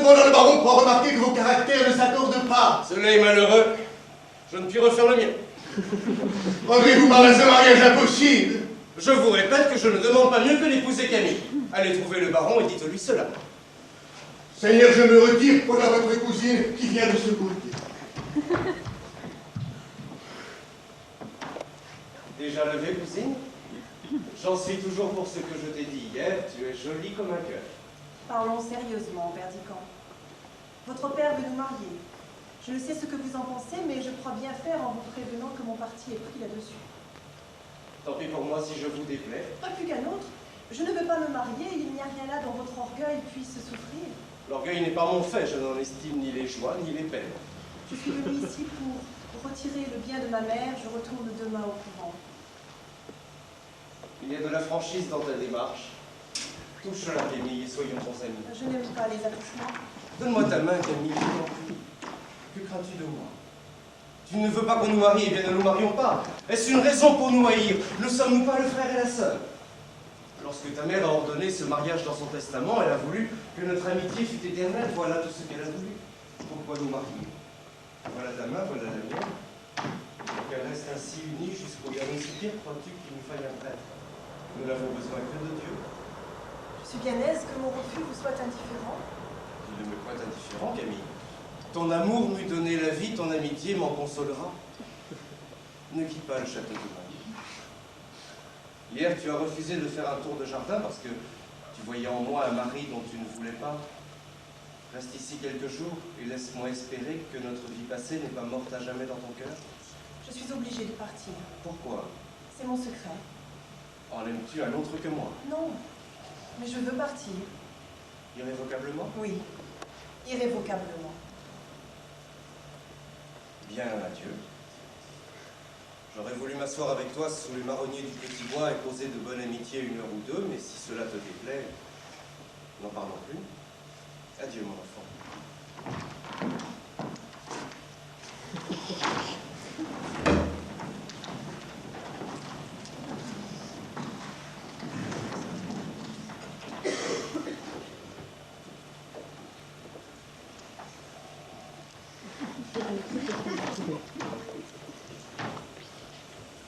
Cependant, le baron croit remarquer que vos caractères ne s'accordent pas. Cela est malheureux. Je ne puis refaire le mien. Rendez-vous par là ce mariage impossible. Je vous répète que je ne demande pas mieux que d'épouser Camille. Allez trouver le baron et dites-lui cela. Seigneur, je me retire pour votre cousine qui vient de se côté. Déjà levé, cousine? J'en suis toujours pour ce que je t'ai dit hier. Tu es jolie comme un cœur. Parlons sérieusement, Père Dican. Votre père veut nous marier. Je ne sais ce que vous en pensez, mais je crois bien faire en vous prévenant que mon parti est pris là-dessus. Tant pis pour moi si je vous déplais. Pas plus qu'un autre. Je ne veux pas me marier, il n'y a rien là dont votre orgueil puisse souffrir. L'orgueil n'est pas mon fait, je n'en estime ni les joies ni les peines. Je suis venue ici pour retirer le bien de ma mère, je retourne demain au couvent. Il y a de la franchise dans ta démarche. Touche-la, Camille, et soyons bons amis. Je n'aime pas les attouchements. Donne-moi ta main, Camille, je t'en prie. Que crains-tu de moi? Tu ne veux pas qu'on nous marie, eh bien ne nous marions pas. Est-ce une raison pour nous haïr? Ne sommes-nous pas le frère et la sœur? Lorsque ta mère a ordonné ce mariage dans son testament, elle a voulu que notre amitié fût éternelle. Voilà tout ce qu'elle a voulu. Pourquoi nous marier? Voilà ta main, voilà la mienne. Pour qu'elle reste ainsi unie jusqu'au dernier soupir, crois-tu qu'il nous faille un prêtre? Nous n'avons besoin que de Dieu. Je suis bien aise que mon refus vous soit indifférent. Il ne me point indifférent, Camille. Ton amour m'eût donné la vie, ton amitié m'en consolera. Ne quitte pas le château de Paris. Hier, tu as refusé de faire un tour de jardin parce que tu voyais en moi un mari dont tu ne voulais pas. Reste ici quelques jours et laisse-moi espérer que notre vie passée n'est pas morte à jamais dans ton cœur. Je suis obligée de partir. Pourquoi? C'est mon secret. En aimes-tu un autre que moi? Non, mais je veux partir. Irrévocablement? Oui, irrévocablement. Bien, adieu. J'aurais voulu m'asseoir avec toi sous les marronniers du petit bois et causer de bonne amitié 1 heure ou 2, mais si cela te déplaît, n'en parlons plus. Adieu, mon enfant.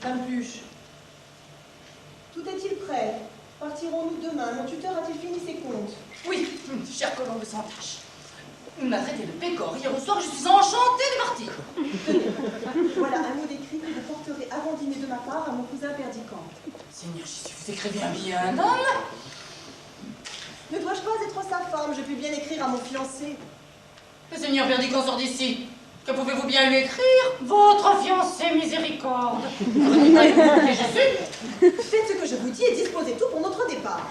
Dame Pluche, tout est-il prêt? Partirons-nous demain? Mon tuteur a-t-il fini ses comptes? Oui, cher Colombe sans tâche. Il m'a traité de pécore. Hier au soir, je suis enchantée de partir. Tenez, voilà un mot d'écrit que vous porterez avant dîner de ma part à mon cousin Perdican. Seigneur Jésus, vous écrivez un bien homme. Ne dois-je pas être sa femme? Je puis bien écrire à mon fiancé. Le Seigneur Perdican sort d'ici. Que pouvez-vous bien lui écrire? Votre fiancé miséricorde. Je suis. Faites ce que je vous dis et disposez tout pour notre départ.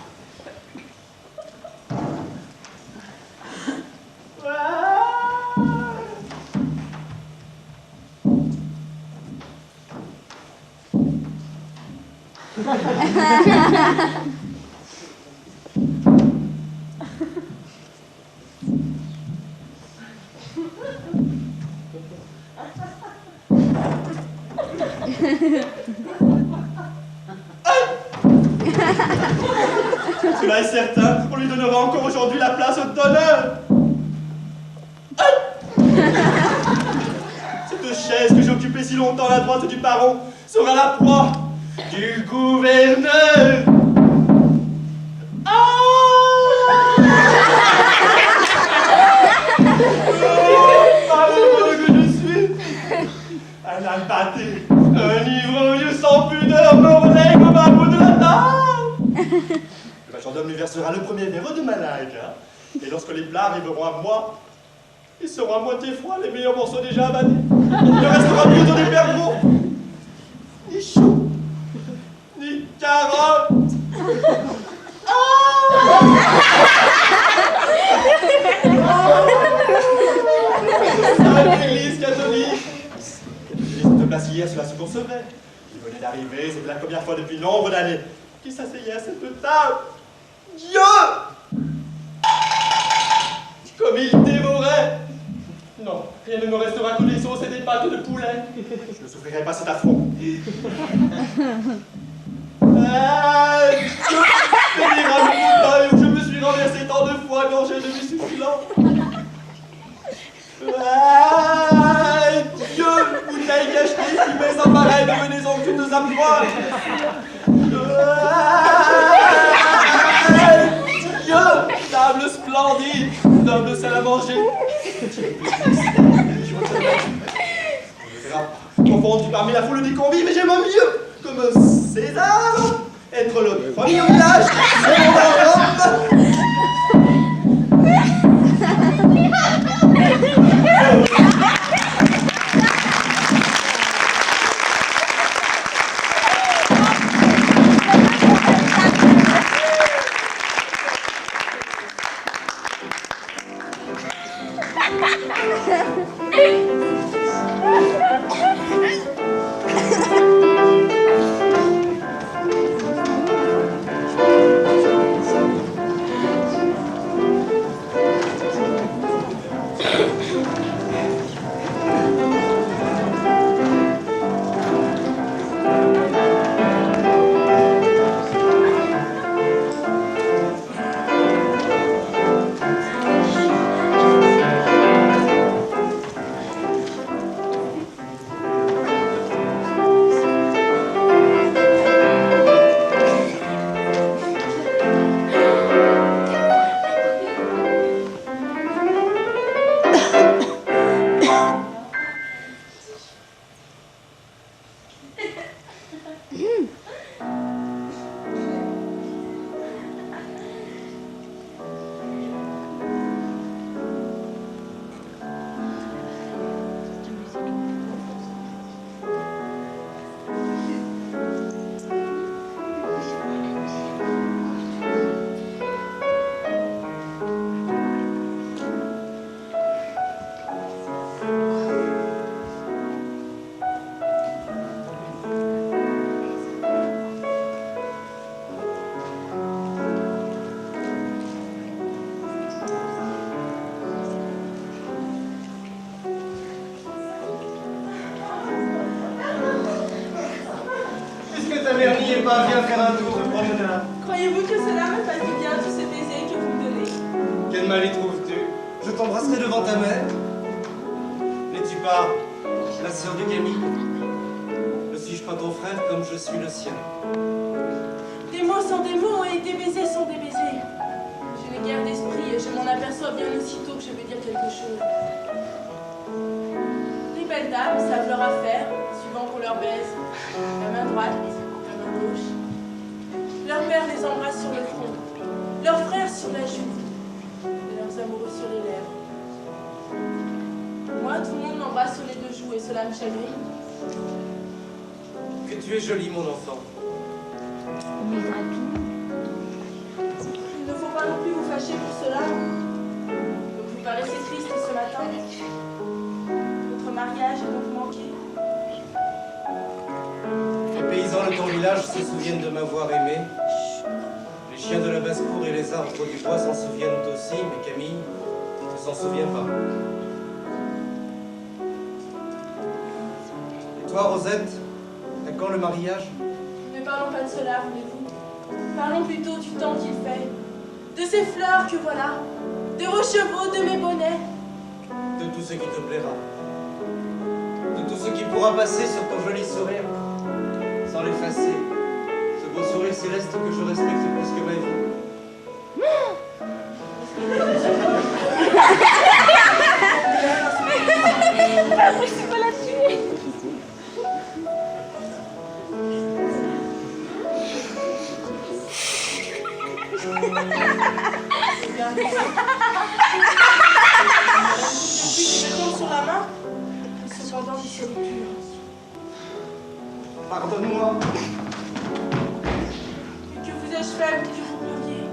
Cela est certain, on lui donnera encore aujourd'hui la place d'honneur. Cette chaise que j'ai occupée si longtemps à la droite du baron sera la proie du gouverneur. Malheureux que je suis, un alpaté, un ivrogne sans pudeur me relègue au bas bout de la table. Le majordome lui versera le premier verre de malade. Et lorsque les plats arriveront à moi, ils seront à moitié froids, les meilleurs morceaux déjà avalés. Il ne restera plus que des perdreaux, ni choux, ni carottes. Sainte Église catholique. L'église de place hier, cela se concevait. Il venait d'arriver, c'était la première fois depuis nombre d'années qu'il s'asseyait à cette table. Dieu! Comme il dévorait! Non, rien ne me restera que des sauces et des pâtes de poulet. Je ne souffrirai pas cet affront. Je me suis renversé tant de fois, gorgé de vie suffisant. Dieu, bouteille cachetée, fumée sans pareil, devenaison que nous approche. Dieu, table splendide, noble salle à manger. Confondu parmi la foule des convives, mais j'aime mieux, comme César, être le premier au village, second en Europe. Pas bien faire un tour de promenade. Croyez-vous que cela me fasse du bien, tous ces baisers que vous me donnez? Quel mal y trouves-tu? Je t'embrasserai devant ta mère. N'es-tu pas la sœur de Camille? Ne suis-je pas ton frère comme je suis le sien? Des mots sont des mots et des baisers sont des baisers. Je n'ai guère d'esprit et je m'en aperçois bien aussitôt que je veux dire quelque chose. Les belles dames savent leur affaire, suivant qu'on leur baise la main droite, la main gauche. Leur père les embrasse sur le front, leurs frères sur la joue, et leurs amoureux sur les lèvres. Moi, tout le monde m'embrasse sur les deux joues et cela me chagrine. Que tu es jolie, mon enfant. Il ne faut pas non plus vous fâcher pour cela. Comme vous paraissez triste ce matin. Votre mariage est donc manqué. Les paysans de ton village se souviennent de m'avoir aimé. Les chiens de la basse-cour et les arbres du bois s'en souviennent aussi, mais Camille ne s'en souvient pas. Et toi, Rosette, à quand le mariage? Ne parlons pas de cela, voulez-vous? Parlons plutôt du temps qu'il fait. De ces fleurs que voilà. De vos chevaux, de mes bonnets. De tout ce qui te plaira. De tout ce qui pourra passer sur ton joli sourire. Sans l'effacer. Ce beau sourire céleste que je respecte plus que ma vie. C'est pas la tuer. Depuis que je tombe sur la main, et cependant j'y sais plus. Pardonne-moi. Que vous ai-je fait que vous pleuriez?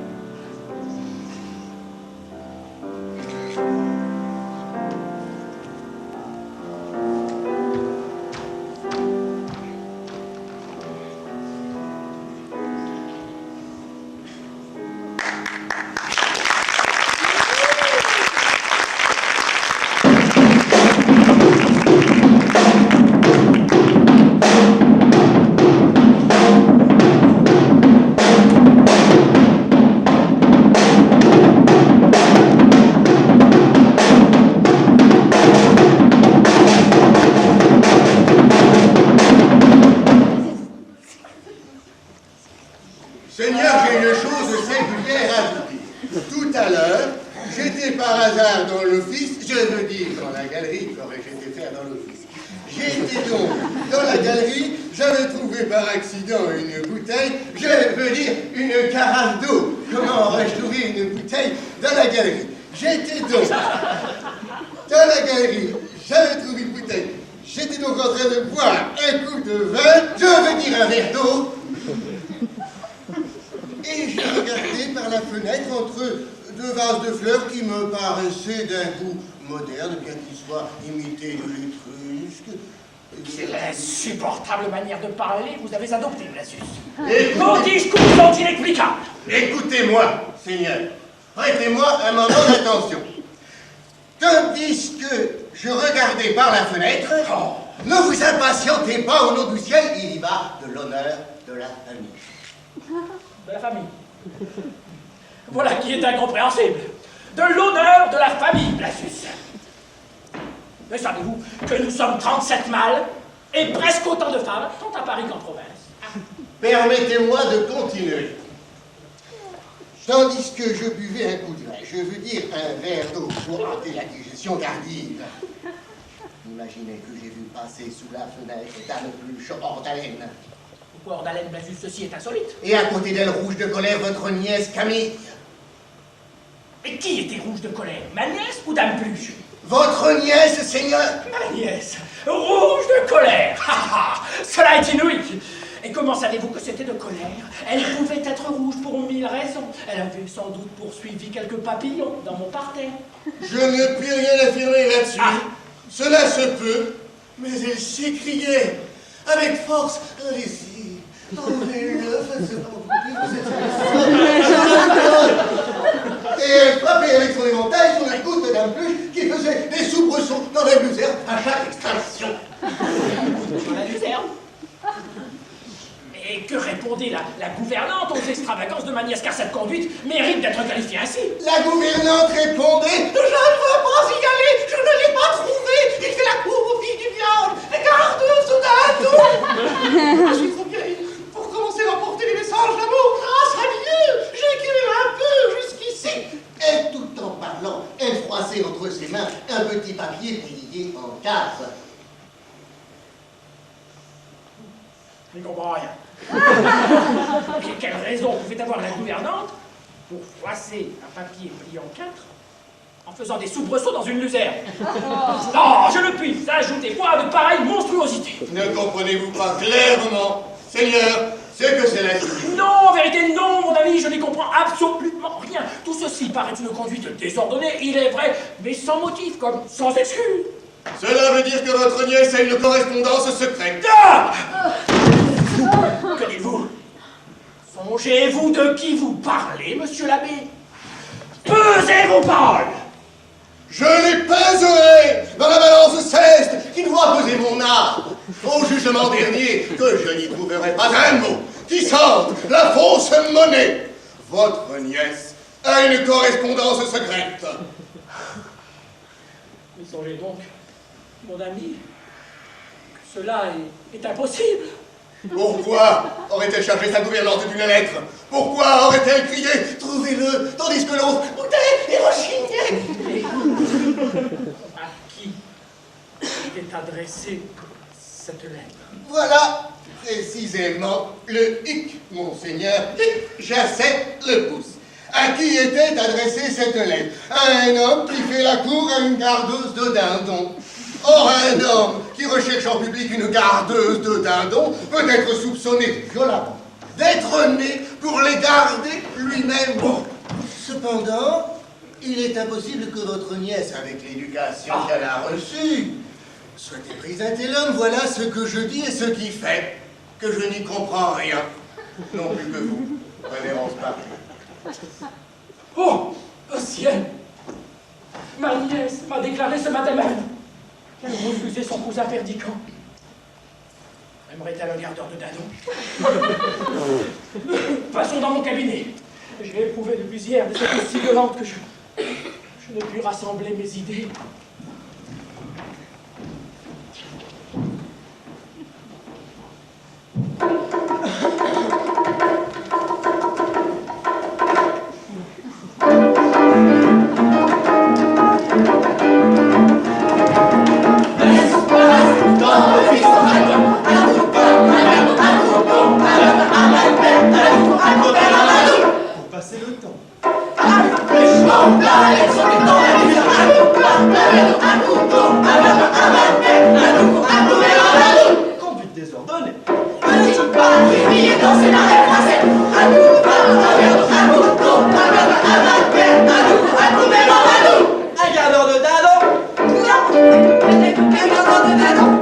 l'office, je veux dire dans la galerie, qu'aurais-je été faire dans l'office? J'étais donc dans la galerie, j'avais trouvé par accident une bouteille, je veux dire une carafe d'eau. Comment aurais-je trouvé une bouteille dans la galerie? J'étais donc dans la galerie, j'avais trouvé une bouteille. J'étais donc en train de boire un coup de vin, je veux dire un verre d'eau. Et je regardais par la fenêtre entre deux vases de fleurs qui me paraissaient d'un goût moderne, bien qu'ils soient imités de l'étrusque. C'est l'insupportable manière de parler que vous avez adoptée, Blasius. Écoutez- Vos discours sont inexplicables. Écoutez-moi, Seigneur, prêtez-moi un moment d'attention. Tandis que je regardais par la fenêtre, ne vous impatientez pas au nom du ciel, il y va de l'honneur de la famille. De la famille. Voilà qui est incompréhensible. De l'honneur de la famille, Blasius. Mais savez-vous que nous sommes 37 mâles et presque autant de femmes, tant à Paris qu'en province. Permettez-moi de continuer. Tandis que je buvais un coup de vin, je veux dire un verre d'eau pour hâter la digestion tardive. Imaginez que j'ai vu passer sous la fenêtre Dame Pluche hors d'haleine. Pourquoi, Ordalène, Blasius, ceci est insolite. Et à côté d'elle, rouge de colère, votre nièce Camille. Et qui était rouge de colère, ma nièce ou Dame Pluche? Votre nièce, Seigneur. Ma nièce, rouge de colère. Cela est inouï. Et comment savez-vous que c'était de colère? Elle pouvait être rouge pour 1000 raisons. Elle avait sans doute poursuivi quelques papillons dans mon parterre. Je ne puis rien affirmer là-dessus. Ah. Cela se peut, mais elle s'écriait avec force. Allez-y, enlevez-le, et elle frappait avec son éventail sur la goutte d'un pluche qui faisait des soubresauts dans la luzerne à chaque extraction. Sur la luzerne. Et que répondait la gouvernante aux extravagances de ma nièce, car cette conduite mérite d'être qualifiée ainsi. La gouvernante répondait: je ne veux pas y aller, je ne l'ai pas trouvé, il fait la cour aux filles du diable, gardeuse d'un. Je suis trop vieille pour commencer à porter les messages d'amour, grâce à Dieu, j'ai cru un peu jusqu'ici. Et tout en parlant, elle froissait entre ses mains un petit papier plié en 4. Je ne comprends rien. Et quelle raison pouvait avoir la gouvernante pour froisser un papier plié en 4 en faisant des soubresauts dans une luzerne? Non, je ne puis ajouter point de pareille monstruosité. Ne comprenez-vous pas clairement, Seigneur, ce que c'est la justice? Non, en vérité, non, mon ami, je n'y comprends absolument rien. Tout ceci paraît une conduite désordonnée, il est vrai, mais sans motif, comme sans excuse. Cela veut dire que votre nièce a une correspondance secrète. Ah! Que dites-vous? Songez-vous de qui vous parlez, monsieur l'abbé? Pesez vos paroles! Je les pèserai dans la balance ceste qui doit peser mon âme. Au jugement dernier, que je n'y trouverai pas un mot qui sente la fausse monnaie. Votre nièce a une correspondance secrète. Mais songez donc, mon ami, que cela est impossible. Pourquoi aurait-elle chargé sa gouvernante d'une lettre? Pourquoi aurait-elle crié « Trouvez-le » tandis que l'autre boutait et rechignait? À qui est adressée cette lettre? Voilà précisément le hic, monseigneur. J'accepte le pouce. À qui était adressée cette lettre? À un homme qui fait la cour à une gardeuse de dindons. Or, un homme qui recherche en public une gardeuse de dindons peut être soupçonné violemment d'être né pour les garder lui-même. Cependant, il est impossible que votre nièce, avec l'éducation qu'elle a reçue, soit éprise à tel homme. Voilà ce que je dis et ce qui fait que je n'y comprends rien. Non plus que vous, révérence Paris. Oh, au ciel! Ma nièce m'a déclaré ce matin même qu'elle refusait son cousin Perdicant. Aimerait-elle un gardeur de dindon? Passons dans mon cabinet. J'ai éprouvé depuis hier des choses si violentes que je ne puis rassembler mes idées. Conduite désordonnée. Un gardeur de dindon. Un gardeur de dindon.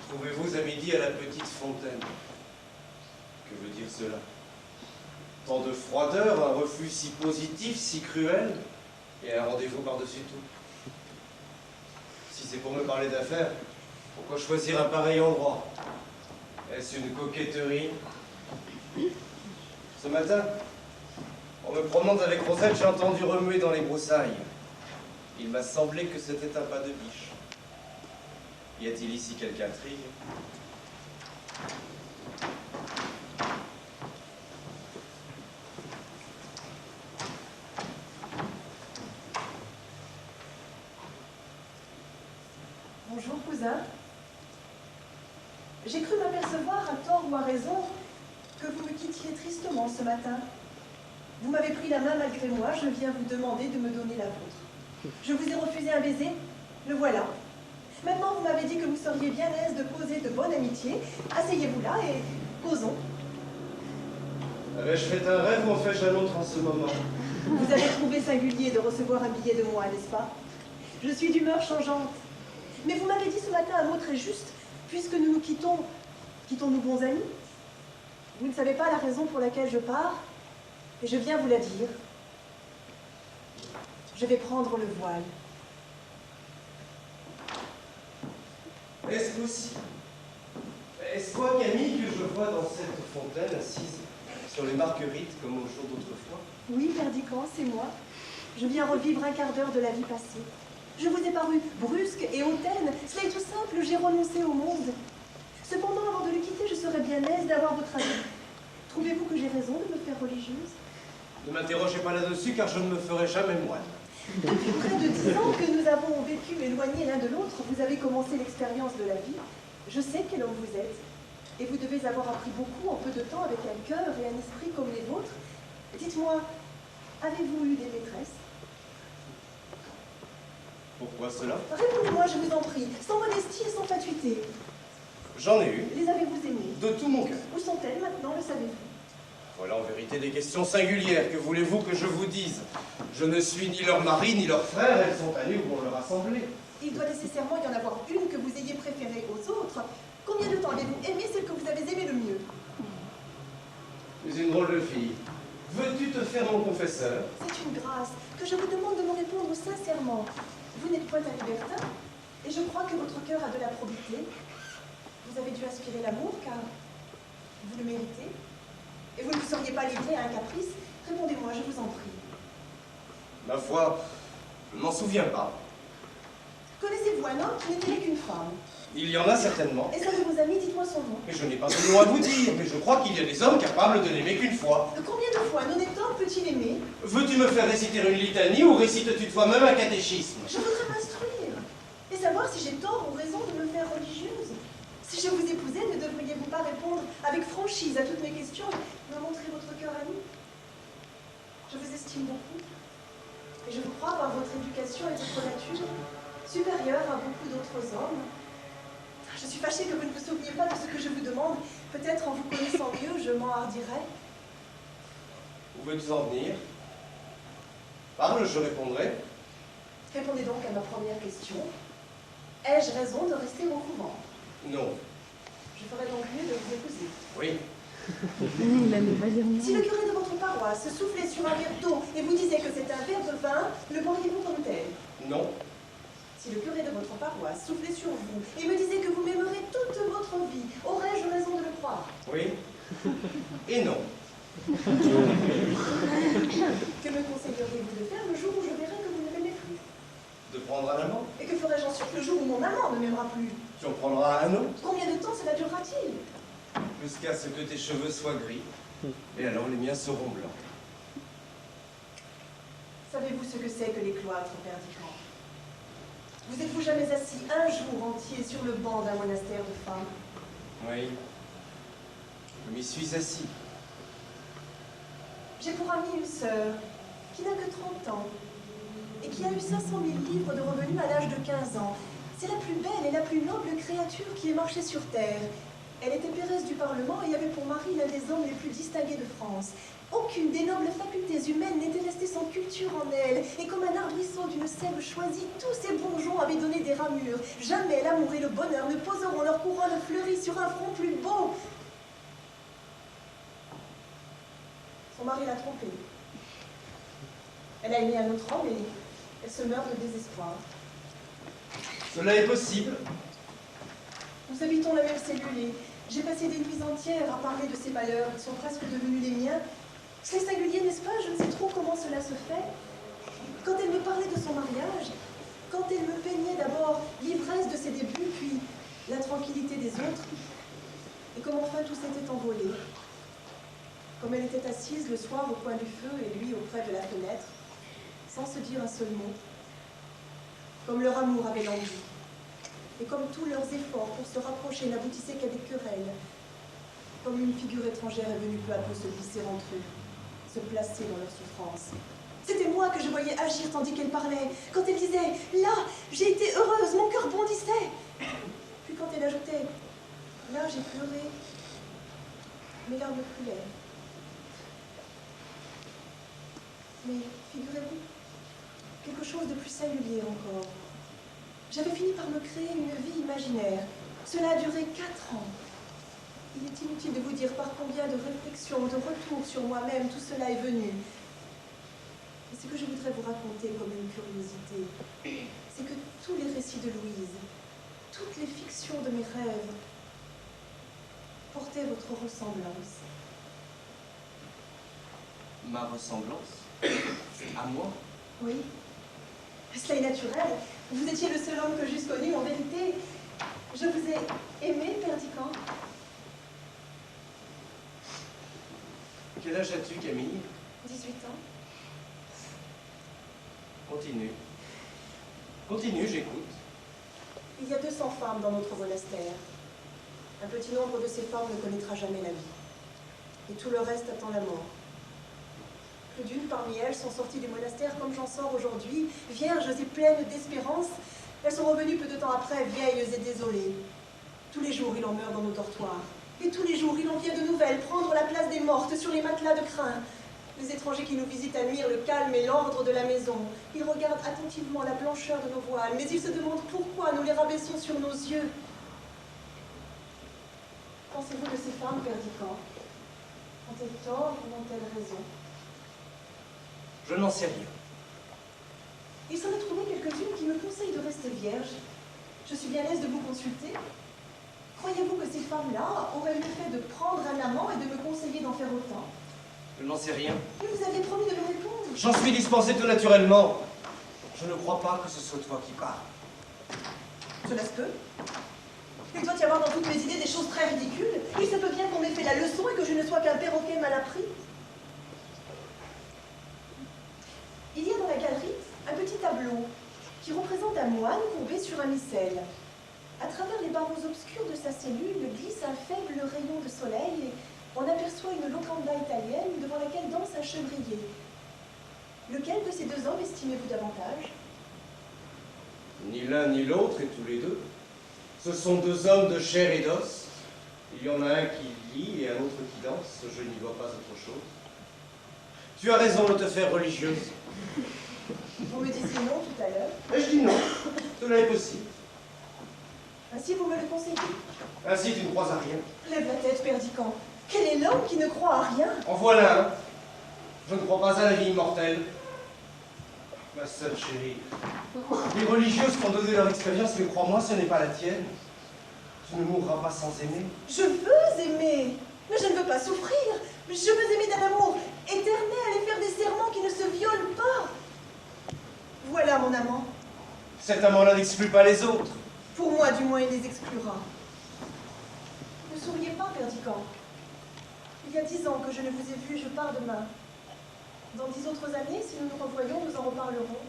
Trouvez-vous à midi à la petite fontaine. Que veut dire cela? Tant de froideur, un refus si positif, si cruel, et un rendez-vous par-dessus tout. Si c'est pour me parler d'affaires, pourquoi choisir un pareil endroit? Est-ce une coquetterie? Ce matin, en me promenant avec Rosette, j'ai entendu remuer dans les broussailles. Il m'a semblé que c'était un pas de biche. Y a-t-il ici quelque intrigue? Bonjour, cousin. J'ai cru m'apercevoir, à tort ou à raison, que vous me quittiez tristement ce matin. Vous m'avez pris la main malgré moi, je viens vous demander de me donner la vôtre. Je vous ai refusé un baiser, le voilà. Maintenant, vous m'avez dit que vous seriez bien aise de poser de bonne amitié. Asseyez-vous là et causons. Avais-je fait un rêve ou en fais-je un autre en ce moment? Vous avez trouvé singulier de recevoir un billet de moi, n'est-ce pas? Je suis d'humeur changeante. Mais vous m'avez dit ce matin un mot très juste, puisque nous nous quittons nous bons amis. Vous ne savez pas la raison pour laquelle je pars, et je viens vous la dire. Je vais prendre le voile. Est-ce possible? Est-ce toi, Camille, que je vois dans cette fontaine assise sur les marguerites comme au jour d'autrefois? Oui, Perdican, c'est moi. Je viens revivre un quart d'heure de la vie passée. Je vous ai paru brusque et hautaine. Cela est tout simple, j'ai renoncé au monde. Cependant, avant de le quitter, je serais bien aise d'avoir votre avis. Trouvez-vous que j'ai raison de me faire religieuse? Ne m'interrogez pas là-dessus, car je ne me ferai jamais moine. Depuis près de 10 ans que nous avons vécu éloignés l'un de l'autre, vous avez commencé l'expérience de la vie. Je sais quel homme vous êtes. Et vous devez avoir appris beaucoup en peu de temps avec un cœur et un esprit comme les vôtres. Dites-moi, avez-vous eu des maîtresses? Pourquoi cela? Répondez-moi, je vous en prie, sans modestie et sans fatuité. J'en ai eu, Les avez-vous aimées? de tout mon cœur. Où sont-elles maintenant, le savez-vous? Voilà en vérité des questions singulières. Que voulez-vous que je vous dise? Je ne suis ni leur mari, ni leur frère, elles sont allées où on leur a semblé. Il doit nécessairement y en avoir une que vous ayez préférée aux autres. Combien de temps avez-vous aimé celle que vous avez aimée le mieux? Tu es une drôle de fille. Veux-tu te faire mon confesseur? C'est une grâce que je vous demande de me répondre sincèrement. Vous n'êtes point un libertin, et je crois que votre cœur a de la probité. Vous avez dû aspirer l'amour, car vous le méritez. Et vous ne vous seriez pas livré à un caprice. Répondez-moi, je vous en prie. Ma foi, je ne m'en souviens pas. Connaissez-vous un homme qui n'était né qu'une femme? Il y en a certainement. Et ça de vos amis, dites-moi son nom. Mais je n'ai pas de nom à vous dire, mais je crois qu'il y a des hommes capables de n'aimer qu'une fois. Combien de fois un honnête homme peut-il aimer? Veux-tu me faire réciter une litanie ou récites-tu toi-même un catéchisme? Je voudrais m'instruire et savoir si j'ai tort ou raison de me faire religieuse. Si je vous épousais, ne devriez-vous pas répondre avec franchise à toutes mes questions et me montrer votre cœur à nu? Je vous estime beaucoup et je vous crois par votre éducation et votre nature supérieure à beaucoup d'autres hommes. Je suis fâchée que vous ne vous souveniez pas de ce que je vous demande. Peut-être en vous connaissant mieux, je m'en hardirais. Où veux-tu en venir? Parle, je répondrai. Répondez donc à ma première question. Ai-je raison de rester au couvent? Non. Je ferais donc mieux de vous épouser. Oui. Il a pas dire non. Si le curé de votre paroisse soufflait sur un verre d'eau et vous disait que c'est un verre de vin, le boiriez-vous comme tel? Non. Si le curé de votre paroisse soufflait sur vous et me disait que vous m'aimerez toute votre vie, aurais-je raison de le croire? Oui. Et non. Que me conseilleriez-vous de faire le jour où je verrai que vous ne m'aimez plus? De prendre un amant. Et que ferais-je ensuite le jour où mon amant ne m'aimera plus? Tu en prendras un autre. Combien de temps cela durera-t-il? Jusqu'à ce que tes cheveux soient gris. Et alors les miens seront blancs. Savez-vous ce que c'est que les cloîtres, Père Dican? Vous êtes-vous jamais assis un jour entier sur le banc d'un monastère de femmes? Oui. Je m'y suis assis. J'ai pour amie une sœur qui n'a que 30 ans et qui a eu 500 000 livres de revenus à l'âge de 15 ans. C'est la plus belle et la plus noble créature qui ait marché sur terre. Elle était peyresse du Parlement et avait pour mari l'un des hommes les plus distingués de France. Aucune des nobles facultés humaines n'était restée sans culture en elle, et comme un arbrisseau d'une sève choisie, tous ces bourgeons avaient donné des ramures. Jamais l'amour et le bonheur ne poseront leur couronne fleurie sur un front plus beau. Son mari l'a trompée. Elle a aimé un autre homme et elle se meurt de désespoir. Cela est possible. Nous habitons la même cellule et j'ai passé des nuits entières à parler de ces malheurs qui sont presque devenus les miens. C'est singulier, n'est-ce pas? Je ne sais trop comment cela se fait. Quand elle me parlait de son mariage, quand elle me peignait d'abord l'ivresse de ses débuts, puis la tranquillité des autres, et comme enfin tout s'était envolé. Comme elle était assise le soir au coin du feu et lui auprès de la fenêtre, sans se dire un seul mot, comme leur amour avait langui, et comme tous leurs efforts pour se rapprocher n'aboutissaient qu'à des querelles, comme une figure étrangère est venue peu à peu se glisser entre eux, se placer dans leur souffrance. C'était moi que je voyais agir tandis qu'elle parlait. Quand elle disait « Là, j'ai été heureuse, mon cœur bondissait !» Puis quand elle ajoutait « Là, j'ai pleuré, mes larmes coulaient. » Mais figurez-vous, quelque chose de plus singulier encore. J'avais fini par me créer une vie imaginaire. Cela a duré 4 ans. Il est inutile de vous dire par combien de réflexions, de retours sur moi-même tout cela est venu. Et ce que je voudrais vous raconter comme une curiosité, c'est que tous les récits de Louise, toutes les fictions de mes rêves, portaient votre ressemblance. Ma ressemblance? À moi? Oui. Cela est naturel. Vous étiez le seul homme que j'eusse connu. En vérité, je vous ai aimé, Père Dican. Quel âge as-tu, Camille? 18 ans. Continue. Continue, j'écoute. Il y a 200 femmes dans notre monastère. Un petit nombre de ces femmes ne connaîtra jamais la vie. Et tout le reste attend la mort. Plus d'une parmi elles sont sorties du monastère comme j'en sors aujourd'hui, vierges et pleines d'espérance. Elles sont revenues peu de temps après, vieilles et désolées. Tous les jours, il en meurt dans nos dortoirs. Et tous les jours, il en vient de nouvelles, prendre la place des mortes sur les matelas de crin. Les étrangers qui nous visitent admirent le calme et l'ordre de la maison. Ils regardent attentivement la blancheur de nos voiles, mais ils se demandent pourquoi nous les rabaissons sur nos yeux. Pensez-vous de ces femmes, Père Dican? Ont-elles tort ou ont-elles raison? Je n'en sais rien. Il s'en est trouvé quelques-unes qui me conseillent de rester vierge. Je suis bien aise de vous consulter. Croyez-vous que ces femmes-là auraient le fait de prendre un amant et de me conseiller d'en faire autant? Je n'en sais rien. Mais vous aviez promis de me répondre. J'en suis dispensé tout naturellement. Je ne crois pas que ce soit toi qui parles. Cela se peut. Il doit y avoir dans toutes mes idées des choses très ridicules. Il se peut bien qu'on m'ait fait la leçon et que je ne sois qu'un perroquet mal appris. Il y a dans la galerie un petit tableau qui représente un moine courbé sur un missel. À travers les barreaux obscurs de sa cellule glisse un faible rayon de soleil et on aperçoit une locanda italienne devant laquelle danse un chevrier. Lequel de ces deux hommes estimez-vous davantage? Ni l'un ni l'autre et tous les deux. Ce sont deux hommes de chair et d'os. Il y en a un qui lit et un autre qui danse. Je n'y vois pas autre chose. Tu as raison de te faire religieuse. Vous me disiez non tout à l'heure. Et je dis non, cela est possible. Ainsi, vous me le conseillez. Ainsi, tu ne crois à rien. Lève la tête, Perdicant. Quel est l'homme qui ne croit à rien? En voilà un. Je ne crois pas à la vie immortelle. Ma sœur chérie, les religieuses qui ont donné leur expérience, mais crois-moi, ce n'est pas la tienne. Tu ne mourras pas sans aimer. Je veux aimer, mais je ne veux pas souffrir. Je veux aimer d'un amour éternel et faire des serments qui ne se violent pas. Voilà mon amant. Cet amant-là n'exclut pas les autres. Pour moi, du moins, il les exclura. Ne souriez pas, Perdicant. Il y a 10 ans que je ne vous ai vu, je pars demain. Dans 10 autres années, si nous nous revoyons, nous en reparlerons.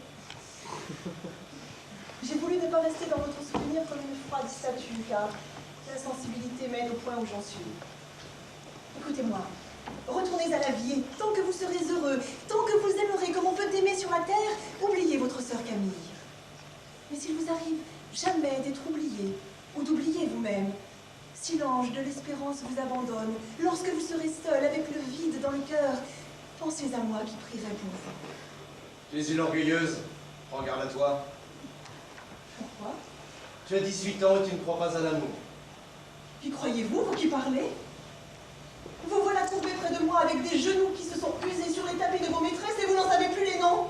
J'ai voulu ne pas rester dans votre souvenir comme une froide statue, car la sensibilité mène au point où j'en suis. Écoutez-moi, retournez à la vie, et tant que vous serez heureux, tant que vous aimerez comme on peut aimer sur la terre, oubliez votre sœur Camille. Mais s'il vous arrive jamais d'être oublié, ou d'oublier vous-même, si l'ange de l'espérance vous abandonne, lorsque vous serez seul avec le vide dans le cœur, pensez à moi qui prierai pour vous. Tu es une orgueilleuse. Prends garde à toi. Pourquoi? Tu as 18 ans et tu ne crois pas à l'amour. Qui croyez-vous, vous qui parlez? Vous voilà tombé près de moi avec des genoux qui se sont usés sur les tapis de vos maîtresses et vous n'en savez plus les noms.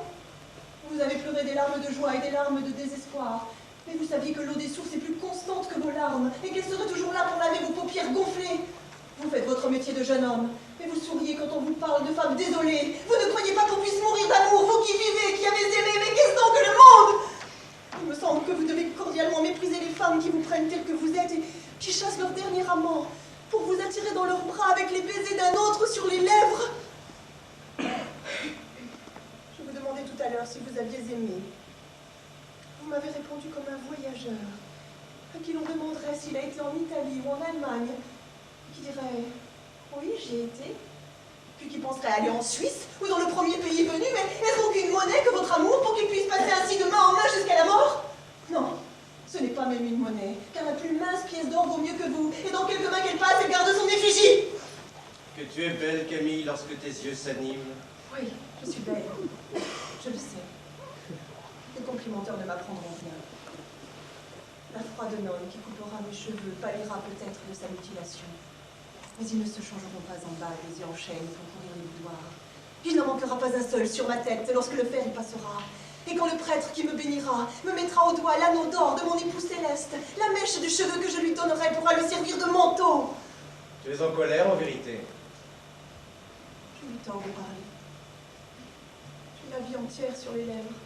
Vous avez pleuré des larmes de joie et des larmes de désespoir. Mais vous saviez que l'eau des sources est plus constante que vos larmes et qu'elle serait toujours là pour laver vos paupières gonflées. Vous faites votre métier de jeune homme, mais vous souriez quand on vous parle de femmes désolées. Vous ne croyez pas qu'on puisse mourir d'amour, vous qui vivez, qui avez aimé, mais qu'est-ce donc que le monde? Il me semble que vous devez cordialement mépriser les femmes qui vous prennent telles que vous êtes et qui chassent leur dernier amant pour vous attirer dans leurs bras avec les baisers d'un autre sur les lèvres. Je vous demandais tout à l'heure si vous aviez aimé. Vous m'avez répondu comme un voyageur, à qui l'on demanderait s'il a été en Italie ou en Allemagne, qui dirait « Oui, j'y ai été », puis qui penserait aller en Suisse ou dans le premier pays venu, mais est-ce donc une monnaie que votre amour pour qu'il puisse passer ainsi de main en main jusqu'à la mort? Non, ce n'est pas même une monnaie, car la plus mince pièce d'or vaut mieux que vous, et dans quelques mains qu'elle passe, elle garde son effigie. Que tu es belle, Camille, lorsque tes yeux s'animent. Oui, je suis belle, je le sais. Les complimenteurs ne m'apprendront rien. La froide nonne qui coupera mes cheveux pâlira peut-être de sa mutilation. Mais ils ne se changeront pas en bas, les yeux en chaîne pour courir les boudoirs. Il n'en manquera pas un seul sur ma tête lorsque le fer y passera. Et quand le prêtre qui me bénira me mettra au doigt l'anneau d'or de mon époux céleste, la mèche de cheveux que je lui donnerai pourra lui servir de manteau. Tu es en colère, en vérité. Je lui tends de parler. J'ai la vie entière sur les lèvres.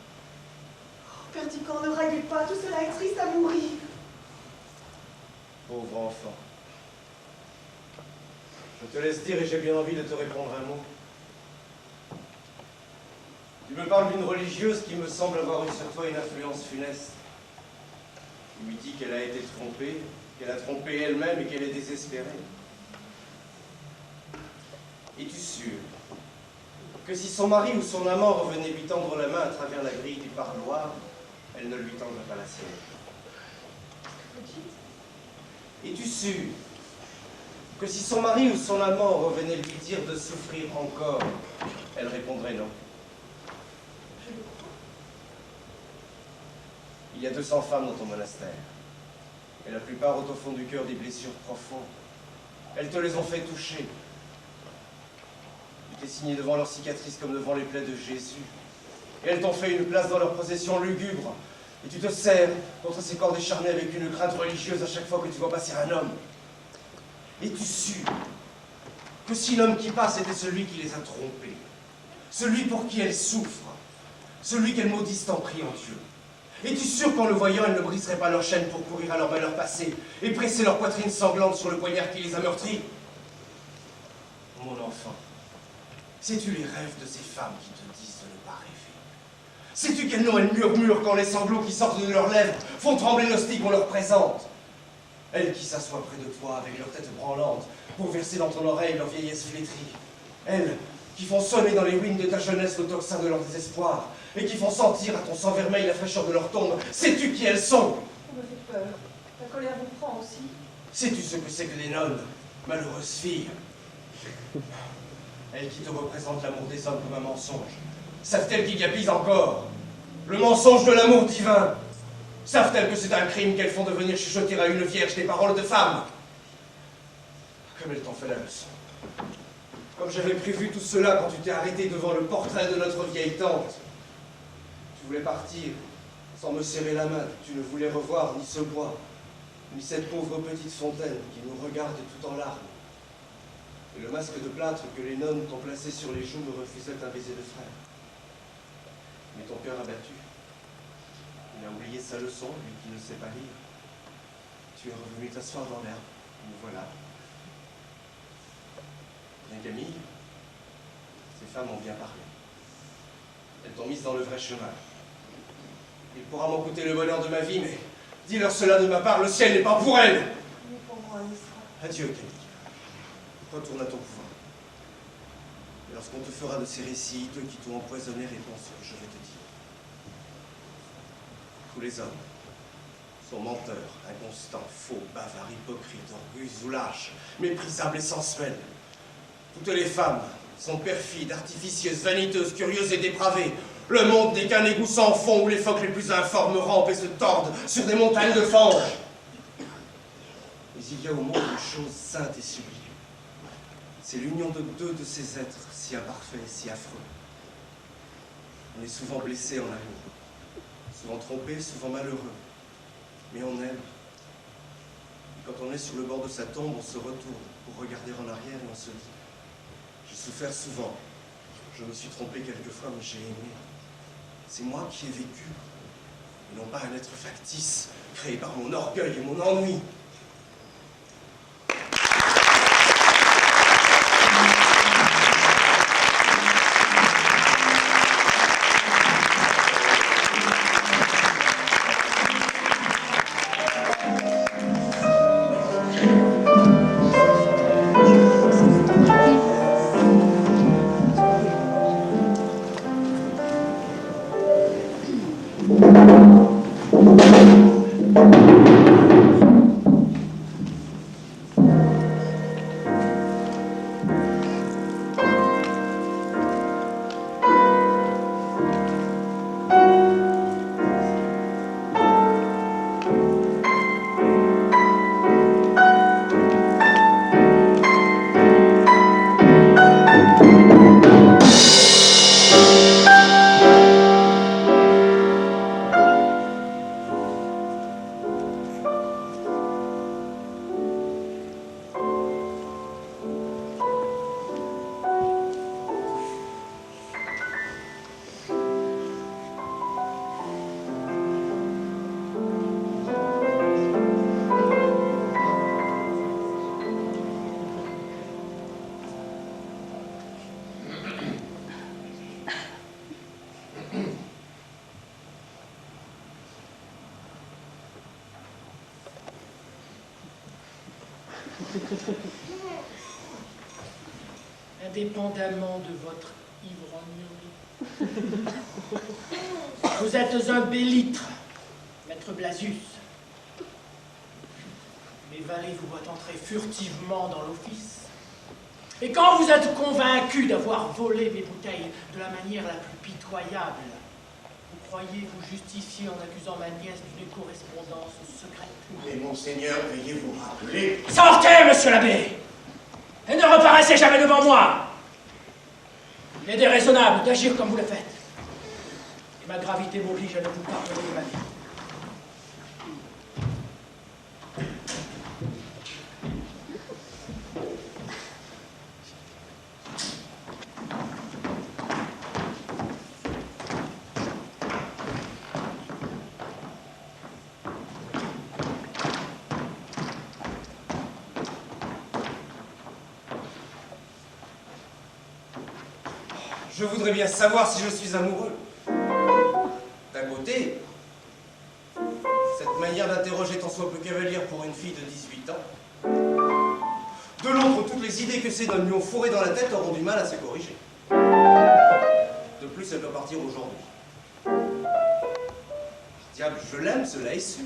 Oh, Perdicant, ne raillez pas, tout cela est triste à mourir. Pauvre enfant. Je te laisse dire et j'ai bien envie de te répondre un mot. Tu me parles d'une religieuse qui me semble avoir eu sur toi une influence funeste. Tu lui dis qu'elle a été trompée, qu'elle a trompé elle-même et qu'elle est désespérée. Es-tu sûr que si son mari ou son amant revenait lui tendre la main à travers la grille du parloir, elle ne lui tendrait pas la sienne? Es-tu sûr que si son mari ou son amant revenait lui dire de souffrir encore, elle répondrait non? Je le crois. Il y a 200 femmes dans ton monastère, et la plupart ont au fond du cœur des blessures profondes. Elles te les ont fait toucher. Tu t'es signé devant leurs cicatrices comme devant les plaies de Jésus. Et elles t'ont fait une place dans leur possession lugubre. Et tu te serres contre ces corps décharnés avec une crainte religieuse à chaque fois que tu vois passer un homme. Es-tu sûr que si l'homme qui passe était celui qui les a trompés, celui pour qui elles souffrent, celui qu'elles maudissent en priant Dieu, es-tu sûr qu'en le voyant, elles ne briseraient pas leurs chaînes pour courir à leur malheur passé et presser leur poitrine sanglante sur le poignard qui les a meurtris? Mon enfant, sais-tu les rêves de ces femmes qui te disent de ne pas rêver? Sais-tu quel nom elles murmurent quand les sanglots qui sortent de leurs lèvres font trembler l'hostie qu'on leur présente? Elles qui s'assoient près de toi avec leur tête branlante pour verser dans ton oreille leur vieillesse flétrie. Elles qui font sonner dans les ruines de ta jeunesse le tocsin de leur désespoir et qui font sentir à ton sang vermeil la fraîcheur de leur tombe. Sais-tu qui elles sont? Vous me faites peur. La colère vous prend aussi. Sais-tu ce que c'est que les nonnes, malheureuses filles? Elles qui te représentent l'amour des hommes comme un mensonge. Savent-elles qu'il y a pis encore? Le mensonge de l'amour divin. Savent-elles que c'est un crime qu'elles font de venir chuchoter à une vierge des paroles de femme? Comme elles t'ont fait la leçon. Comme j'avais prévu tout cela quand tu t'es arrêté devant le portrait de notre vieille tante. Tu voulais partir sans me serrer la main. Tu ne voulais revoir ni ce bois, ni cette pauvre petite fontaine qui nous regarde tout en larmes. Et le masque de plâtre que les nonnes t'ont placé sur les joues me refusait un baiser de frère. Mais ton cœur abattu, il a oublié sa leçon, lui qui ne sait pas lire. Tu es revenu t'asseoir dans l'herbe, nous voilà. Bien Camille, ces femmes ont bien parlé. Elles t'ont mise dans le vrai chemin. Il pourra m'en coûter le bonheur de ma vie, mais dis-leur cela de ma part, le ciel n'est pas pour elles. Mais pour moi, Misra. Adieu, Camille. Retourne à ton pouvoir. Et lorsqu'on te fera de ces récits hideux qui t'ont empoisonné, réponds ce que je vais te dire. Tous les hommes sont menteurs, inconstants, faux, bavards, hypocrites, orgueilleux ou lâches, méprisables et sensuels. Toutes les femmes sont perfides, artificieuses, vaniteuses, curieuses et dépravées. Le monde n'est qu'un égout sans fond où les phoques les plus informes rampent et se tordent sur des montagnes de fange. Mais il y a au monde une chose sainte et sublime. C'est l'union de deux de ces êtres si imparfaits et si affreux. On est souvent blessé en amour, souvent trompé, souvent malheureux, mais on aime. Et quand on est sur le bord de sa tombe, on se retourne pour regarder en arrière et on se dit « J'ai souffert souvent, je me suis trompé quelquefois, mais j'ai aimé. C'est moi qui ai vécu, et non pas un être factice, créé par mon orgueil et mon ennui. » Indépendamment de votre ivrognerie. Vous êtes un bélitre, maître Blasius. Mes valets vous voient entrer furtivement dans l'office. Et quand vous êtes convaincu d'avoir volé mes bouteilles de la manière la plus pitoyable, vous croyez vous justifier en accusant ma nièce d'une correspondance secrète. Mais monseigneur, veuillez vous rappeler... Sortez, monsieur l'abbé! Et ne reparaissez jamais devant moi! Il est déraisonnable d'agir comme vous le faites. Et ma gravité m'oblige à ne vous pardonner ma vie. Je voudrais bien savoir si je suis amoureux. D'un côté, cette manière d'interroger tant soit peu cavalière pour une fille de 18 ans. De l'autre, toutes les idées que ces donnes lui ont fourrées dans la tête auront du mal à se corriger. De plus, elle doit partir aujourd'hui. Diable, je l'aime, cela est sûr.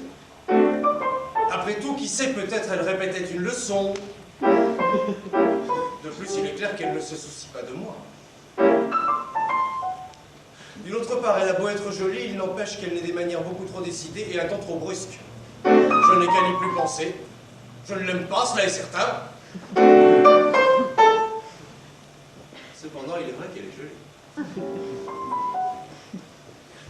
Après tout, qui sait, peut-être elle répétait une leçon. De plus, il est clair qu'elle ne se soucie pas de moi. D'une autre part, elle a beau être jolie, il n'empêche qu'elle n'ait des manières beaucoup trop décidées et un ton trop brusque. Je n'ai qu'à n'y plus penser. Je ne l'aime pas, cela est certain. Cependant, il est vrai qu'elle est jolie.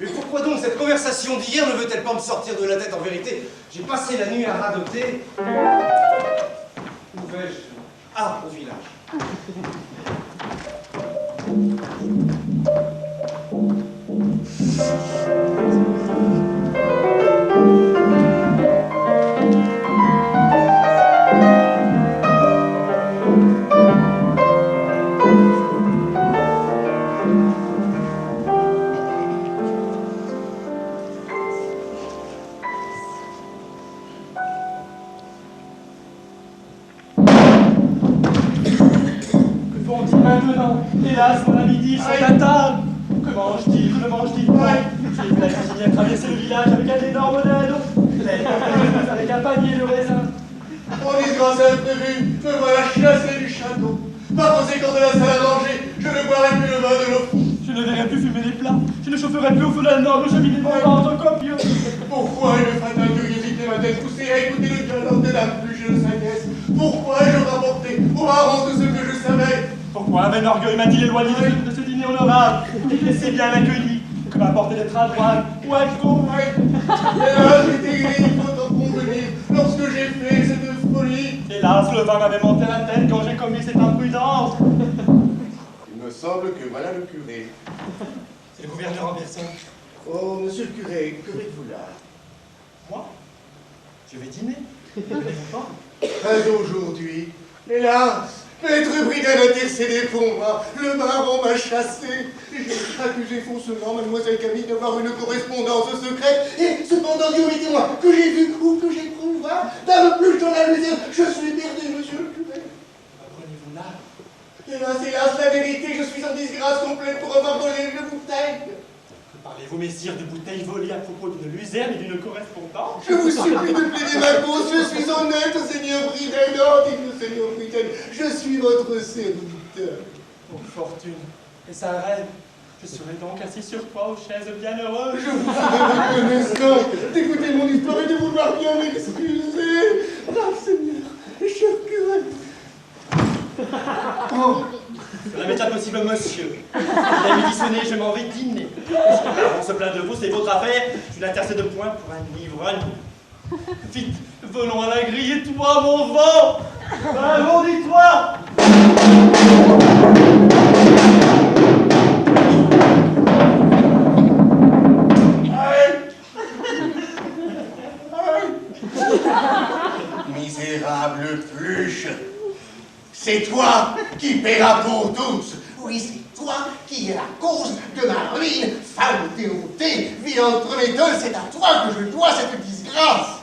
Mais pourquoi donc cette conversation d'hier ne veut-elle pas me sortir de la tête en vérité? J'ai passé la nuit à radoter. Où vais-je? Ah, au village. Maintenant, hélas, mon ami dit, sont à table. Que mange-t-il? Que ne mange-t-il pas? J'ai vu la cuisinière traverser le village avec un énorme dindon, avec un panier de raisins. Mon disgrâce imprévue, me voilà chassé du château. Par conséquent de la salle à manger, je ne boirai plus le vin de l'eau. Je ne verrai plus fumer les plats. Je ne chaufferai plus au feu d'un noble cheminée pendant copieux. Pourquoi une fatale curiosité m'a-t-elle poussé à écouter le dialogue de la plus jeune sagesse? Pourquoi ai-je rapporté au baron tout ce que je savais? Pourquoi un vain orgueil m'a-t-il éloigné de ce dîner honorable et si bien accueilli que m'importe d'être à droite ou à gauche? Et là, j'étais grillé, il faut en convenir, lorsque j'ai fait cette folie. Hélas, le vin m'avait monté la tête quand j'ai commis cette imprudence. Il me semble que voilà le curé. C'est le gouverneur en personne. Oh, monsieur le curé, que faites-vous là? Moi? Je vais dîner. Ne venez-vous pas? Pas aujourd'hui. Hélas, maître Briden intercédé pour moi. Le baron m'a chassé. J'ai accusé faussement mademoiselle Camille d'avoir une correspondance secrète. Et cependant, dites-moi, que j'ai vu ou que j'ai cru voir, dans le plus dans la lumière, je suis perdu, monsieur le curé. Apprenez-vous là? Hélas, la vérité, je suis en disgrâce complète pour avoir volé une bouteille. Que parlez-vous, messire, de bouteilles volées à propos d'une luzerne et d'une correspondance? Je vous supplie de plaider ma cause, je suis honnête, Seigneur Briden. Oh, dites-nous, Seigneur Briden, je suis votre serviteur. Oh, fortune, est-ce un rêve? Je serai donc assis sur toi aux chaises bienheureuses. Je vous serai reconnaissant d'écouter mon histoire et de vouloir bien m'excuser. Ah, Seigneur, cher curé. Oh. Cela m'est impossible, monsieur. La midi sonné, je m'en vais dîner. On se plaint de vous, c'est votre affaire. Je n'intercède point pour un ivrogne. Vite, volons à la grille et toi, mon vent. Dis-toi. Misérable pluche, c'est toi qui paieras pour tous. Oui, c'est toi qui es la cause de ma ruine. Femme déroutée, vie entre les deux, c'est à toi que je dois cette disgrâce.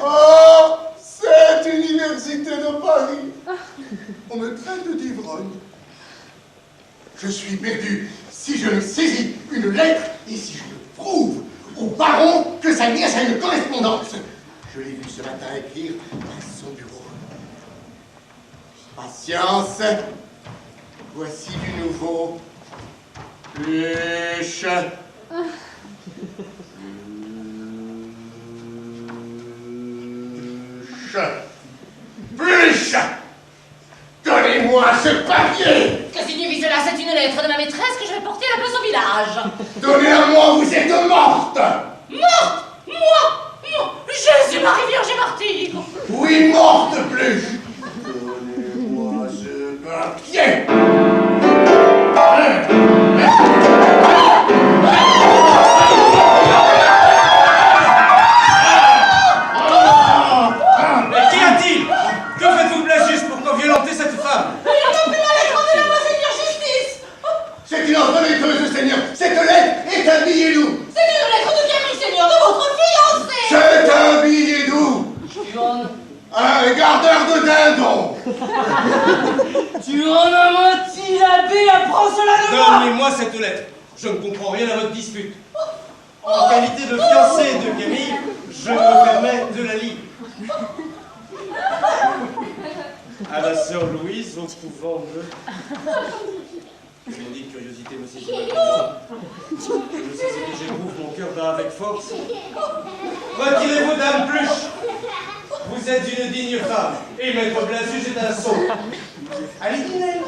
Oh, cette université de Paris, on me traite d'ivrogne. Je suis perdu si je ne saisis une lettre et si je ne prouve au baron que sa nièce a une correspondance. Je l'ai vu ce matin écrire à son bureau. Patience. Voici du nouveau. Pluche. Pluche. Donnez-moi ce papier. Que signifie cela? C'est une lettre de ma maîtresse que je vais porter à la place au village. Donnez-la-moi, vous êtes morte. Morte? Moi? Jésus, Marie Vierge et martyre. Oui, morte, Pluche. Donnez-moi ce papier. Mais qu'y a-t-il? Que faites-vous de la juge pour qu'on violenter cette femme? Il y en a plus la lettre de la Seigneur Justice. C'est une entremetteuse, Seigneur. Cette lettre est un billet doux. C'est une lettre de Camille, Seigneur, de votre fiancé. C'est un billet doux. Un gardeur de dindon. Tu en as menti, l'abbé, apprends cela de moi. Donnez-moi cette lettre. Je ne comprends rien à votre dispute. En qualité de fiancé de Camille, je me permets de la lire. À la sœur Louise au couvent de... Une maudite curiosité me saisit maintenant. Je ne sais ce que j'éprouve, mon cœur bat avec force. Retirez-vous, dame Pluche. Vous êtes une digne femme, et maître Blasius est un sot. Allez dîner.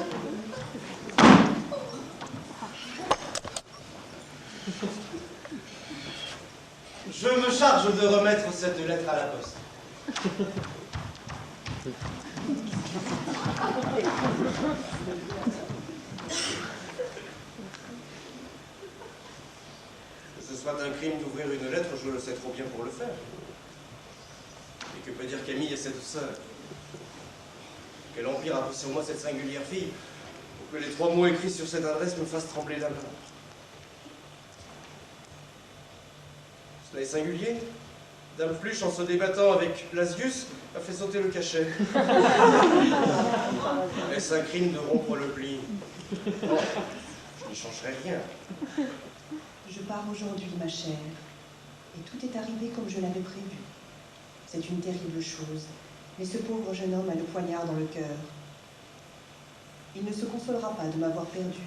Je me charge de remettre cette lettre à la poste. Que ce soit un crime d'ouvrir une lettre, je le sais trop bien pour le faire. Et que peut dire Camille à cette sœur? Quel empire a pris sur moi cette singulière fille pour que les 3 mots écrits sur cette adresse me fassent trembler d'un peur? Cela est singulier. Dame Pluche, en se débattant avec Blasius, a fait sauter le cachet. Est-ce un crime de rompre le pli? Non, je n'y changerai rien. Je pars aujourd'hui, ma chère, et tout est arrivé comme je l'avais prévu. C'est une terrible chose, mais ce pauvre jeune homme a le poignard dans le cœur. Il ne se consolera pas de m'avoir perdu.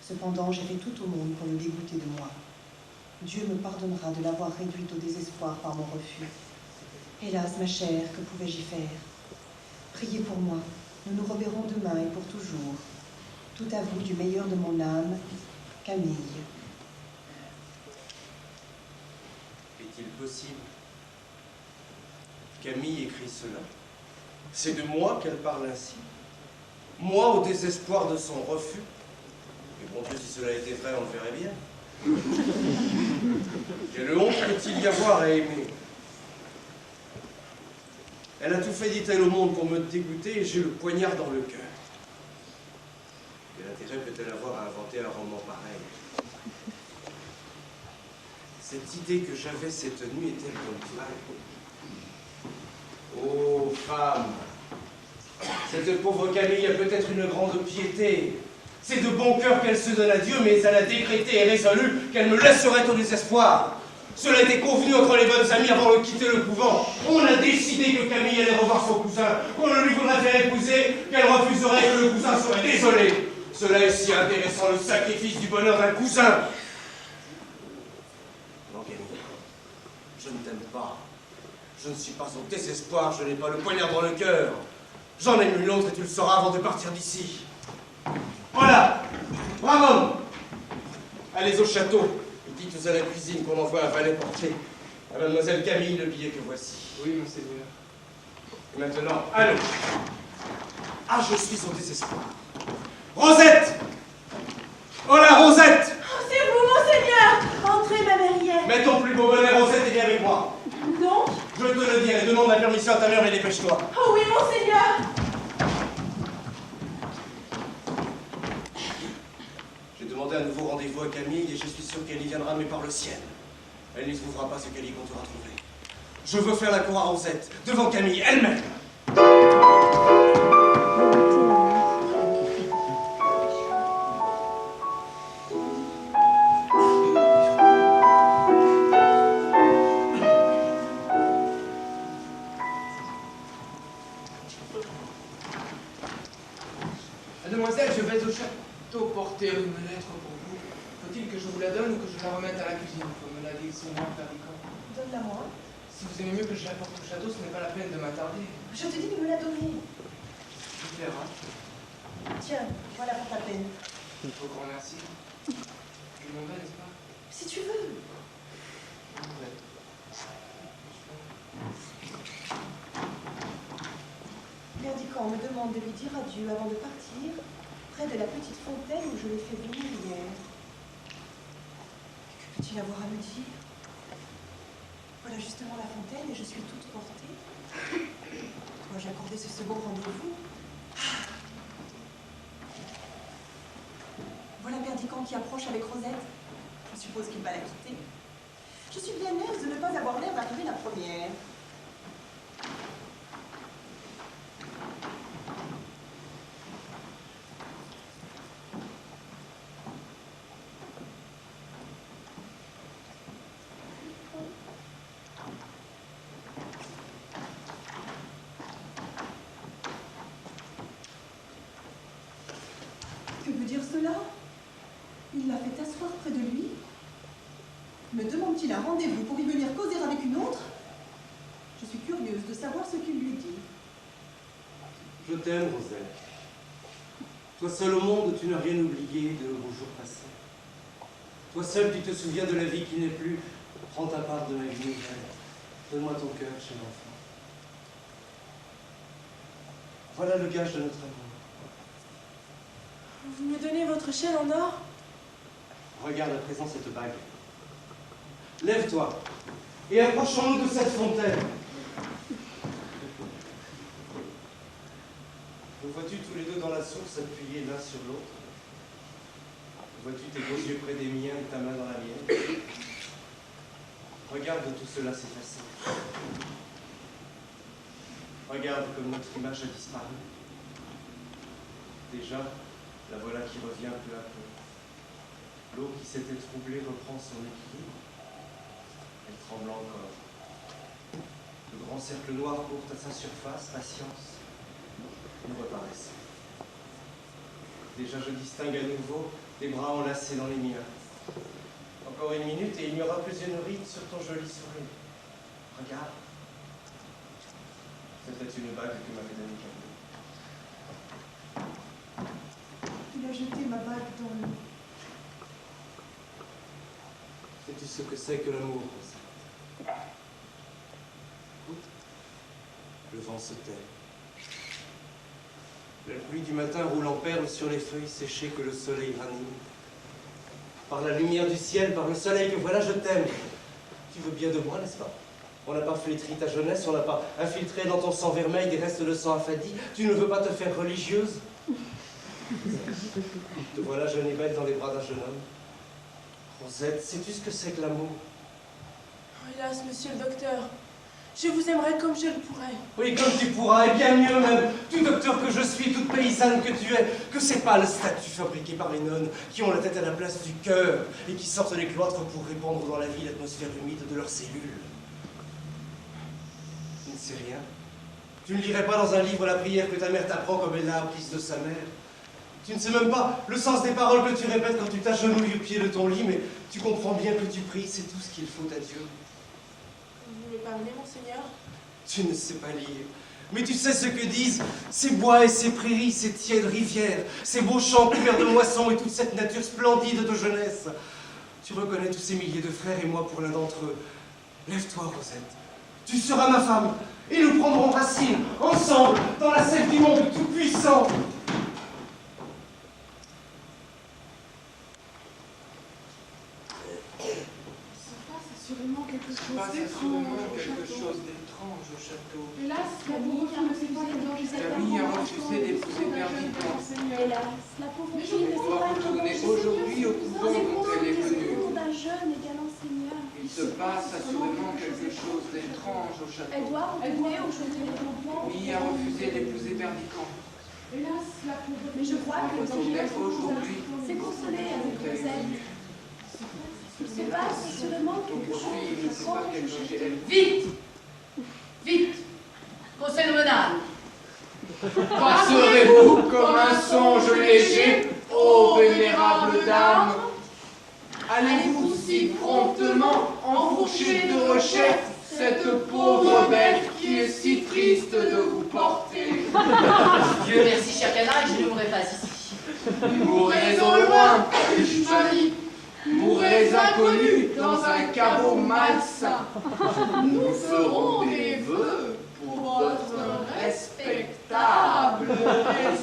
Cependant, j'ai fait tout au monde pour le dégoûter de moi. Dieu me pardonnera de l'avoir réduite au désespoir par mon refus. Hélas, ma chère, que pouvais-je y faire? Priez pour moi, nous nous reverrons demain et pour toujours. Tout à vous, du meilleur de mon âme, Camille. Est-il possible? Camille écrit cela. C'est de moi qu'elle parle ainsi. Moi, au désespoir de son refus. Et bon Dieu, si cela était vrai, on le verrait bien. Quelle honte peut-il y avoir à aimer? Elle a tout fait, dit-elle, au monde pour me dégoûter, et j'ai le poignard dans le cœur. Quel intérêt peut-elle avoir à inventer un roman pareil? Cette idée que j'avais cette nuit est-elle donc vraie? Oh, femme! Cette pauvre Camille a peut-être une grande piété. C'est de bon cœur qu'elle se donne à Dieu, mais elle a décrété et résolu qu'elle me laisserait au désespoir. Cela était convenu entre les bonnes amies avant de quitter le couvent. On a décidé que Camille allait revoir son cousin, qu'on ne lui voudrait faire épouser, qu'elle refuserait, que le cousin serait désolé. Cela est si intéressant, le sacrifice du bonheur d'un cousin. Non, Camille, je ne t'aime pas. Je ne suis pas au désespoir, je n'ai pas le poignard dans le cœur. J'en ai une autre et tu le sauras avant de partir d'ici. Voilà, bravo. Allez au château et dites à la cuisine qu'on envoie un valet porter à mademoiselle Camille le billet que voici. Oui, monseigneur. Et maintenant, allons. Ah, je suis au désespoir. Rosette! Oh là, Rosette! Oh, c'est vous, monseigneur! Entrez, ma mérière. Mets ton plus beau bonnet, Rosette, et viens avec moi. Donc? Je te le dirai, demande la permission à ta mère et dépêche-toi. Oh oui, monseigneur! J'ai demandé un nouveau rendez-vous à Camille et je suis sûr qu'elle y viendra, mais par le ciel. Elle n'y trouvera pas ce qu'elle y comptera trouver. Je veux faire la cour à Rosette, devant Camille elle-même. Mademoiselle, je vais au château porter une lettre pour vous. Faut-il que je vous la donne ou que je la remette à la cuisine? Comme me l'a dit souvent Perdican. Donne-la moi. Si vous aimez mieux que je la porte au château, ce n'est pas la peine de m'attarder. Je te dis de me la donner. Je verrai. Tiens, voilà pour ta peine. Au grand merci. Je m'en vais, n'est-ce pas? Si tu veux. Je m'en vais. Perdican me demande de lui dire adieu avant de partir, près de la petite fontaine où je l'ai fait venir hier. Que peut-il avoir à me dire? Voilà justement la fontaine et je suis toute portée. Dois-je accorder ce second rendez-vous? Voilà Perdican qui approche avec Rosette. Je suppose qu'il va la quitter. Je suis bien aise de ne pas avoir l'air d'arriver la première. Que veut dire cela? demande-t-il un rendez-vous pour y venir causer avec une autre? Je suis curieuse de savoir ce qu'il lui dit. Je t'aime, Rosette. Toi seul au monde, tu n'as rien oublié de nos jours passés. Toi seul, tu te souviens de la vie qui n'est plus. Prends ta part de la vie nouvelle. Donne-moi ton cœur, cher enfant. Voilà le gage de notre amour. Vous me donnez votre chaîne en or? Regarde à présent cette bague. Lève-toi et approchons-nous de cette fontaine. Nous vois-tu tous les deux dans la source, appuyés l'un sur l'autre? Vois-tu tes beaux yeux près des miens et ta main dans la mienne? Regarde tout cela s'effacer. Regarde comme notre image a disparu. Déjà, la voilà qui revient peu à peu. L'eau qui s'était troublée reprend son équilibre. Elle tremble encore. Le grand cercle noir court à sa surface, patience. Nous reparaissons. Déjà je distingue à nouveau tes bras enlacés dans les miens. Encore une minute et il n'y aura plus une ride sur ton joli sourire. Regarde. C'était une bague que m'avait donnée Camille. Il a jeté ma bague dans l'eau. Sais-tu ce que c'est que l'amour, Rosette? Écoute, le vent se tait. La pluie du matin roule en perles sur les feuilles séchées que le soleil ranime. Par la lumière du ciel, par le soleil que voilà, je t'aime. Tu veux bien de moi, n'est-ce pas? On n'a pas flétri ta jeunesse, on n'a pas infiltré dans ton sang vermeil des restes de sang affadi. Tu ne veux pas te faire religieuse? Te voilà jeune et belle dans les bras d'un jeune homme. Rosette, sais-tu ce que c'est que l'amour? Oh, hélas, monsieur le docteur, je vous aimerais comme je le pourrais. Oui, comme tu pourras, et bien mieux même. Tout docteur que je suis, toute paysanne que tu es, que c'est pas le statut fabriqué par les nonnes qui ont la tête à la place du cœur et qui sortent des cloîtres pour répandre dans la vie l'atmosphère humide de leurs cellules. Tu ne sais rien. Tu ne lirais pas dans un livre la prière que ta mère t'apprend comme elle l'a apprise de sa mère. Tu ne sais même pas le sens des paroles que tu répètes quand tu t'agenouilles au pied de ton lit, mais tu comprends bien que tu pries, c'est tout ce qu'il faut à Dieu. Vous me parlez, monseigneur? Tu ne sais pas lire, mais tu sais ce que disent ces bois et ces prairies, ces tièdes rivières, ces beaux champs couverts de moissons et toute cette nature splendide de jeunesse. Tu reconnais tous ces milliers de frères et moi pour l'un d'entre eux. Lève-toi, Rosette. Tu seras ma femme, et nous prendrons racine, ensemble, dans la sève du monde tout-puissant. Assurément quelque chose d'étrange au château. Hélas, la pauvre fille ne sait pas les dangers. Camille a refusé d'épouser Perdita. Hélas, la pauvre fille ne On sait va pas retourner aujourd'hui au couvent dont elle est venue. d'un jeune et galant seigneur. Il se passe assurément quelque chose d'étrange au Elle château. doit retourner au château des campements. Camille a refusé d'épouser Perdican. Hélas, la pauvre fille. Mais je crois que le danger s'est consolé avec Rosette. Il se passe assurément quelque chose. Vite! Vite! Procès nominal! Passerez-vous comme un songe léger, ô vénérable dame? Allez-vous si promptement enfourcher de recherche cette pauvre bête qui est si triste de vous porter? Dieu merci, cher canard, je ne mourrai pas ici. Mourrez au loin, ai-je dit. Mourrez inconnus dans un caveau malsain. Nous ferons des vœux pour votre respectable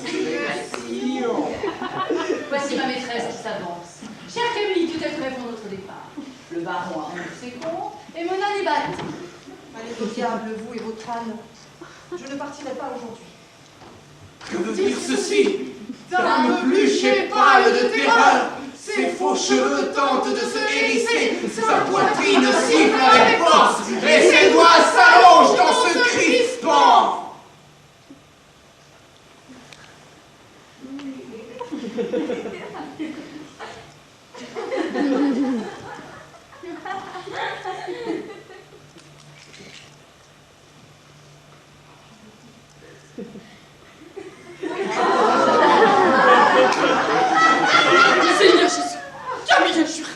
résurrection. Voici ma maîtresse qui s'avance. Chère Camille, tout est prêt pour notre départ. Le baron a rendu ses comptes et mena les bâtis. Allez au diable, vous et votre âne. Je ne partirai pas aujourd'hui. Que veut dire ceci? Dame bluche et pâle de terreur, ses faux cheveux tentent de se hérisser, sa poitrine siffle avec force, et ses doigts s'allongent dans ce crispant. Seigneur Jésus, Camille a juré.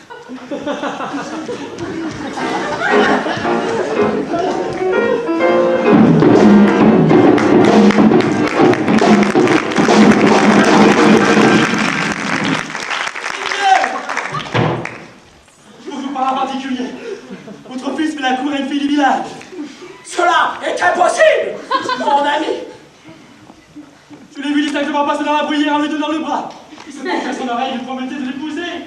la cour à une fille du village. Cela est impossible, mon ami. Je l'ai vu distinctement passer dans la bruyère en lui donnant le bras. Il se penchait à son oreille et lui promettait de l'épouser.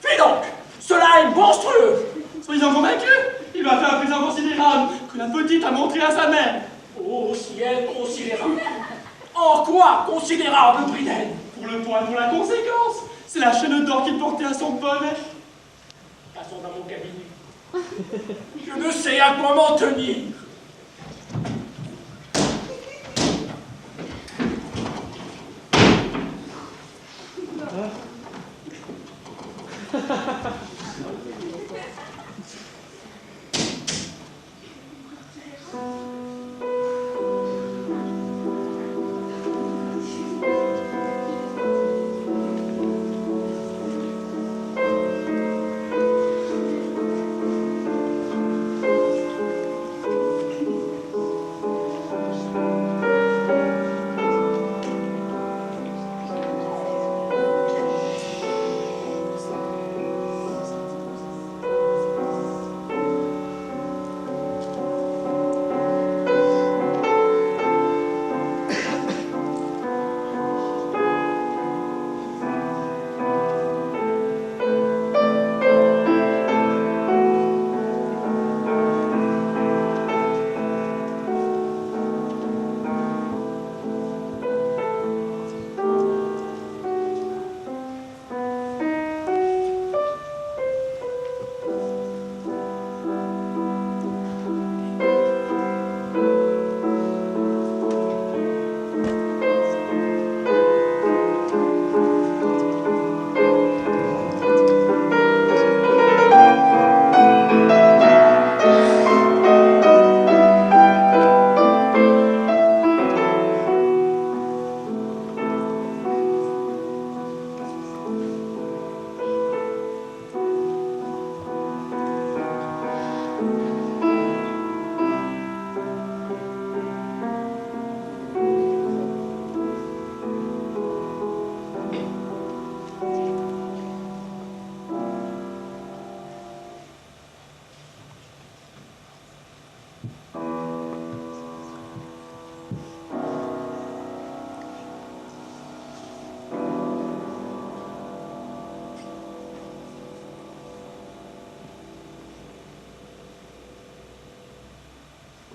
Puis donc, cela est monstrueux. Soyez-en convaincus, il lui a fait un présent considérable que la petite a montré à sa mère. Oh, ciel considérable. En quoi considérable, Bridel? Pour le poids, pour la conséquence, c'est la chaîne d'or qu'il portait à son bonnet. Passons dans mon cabinet. Je ne sais à quoi m'en tenir.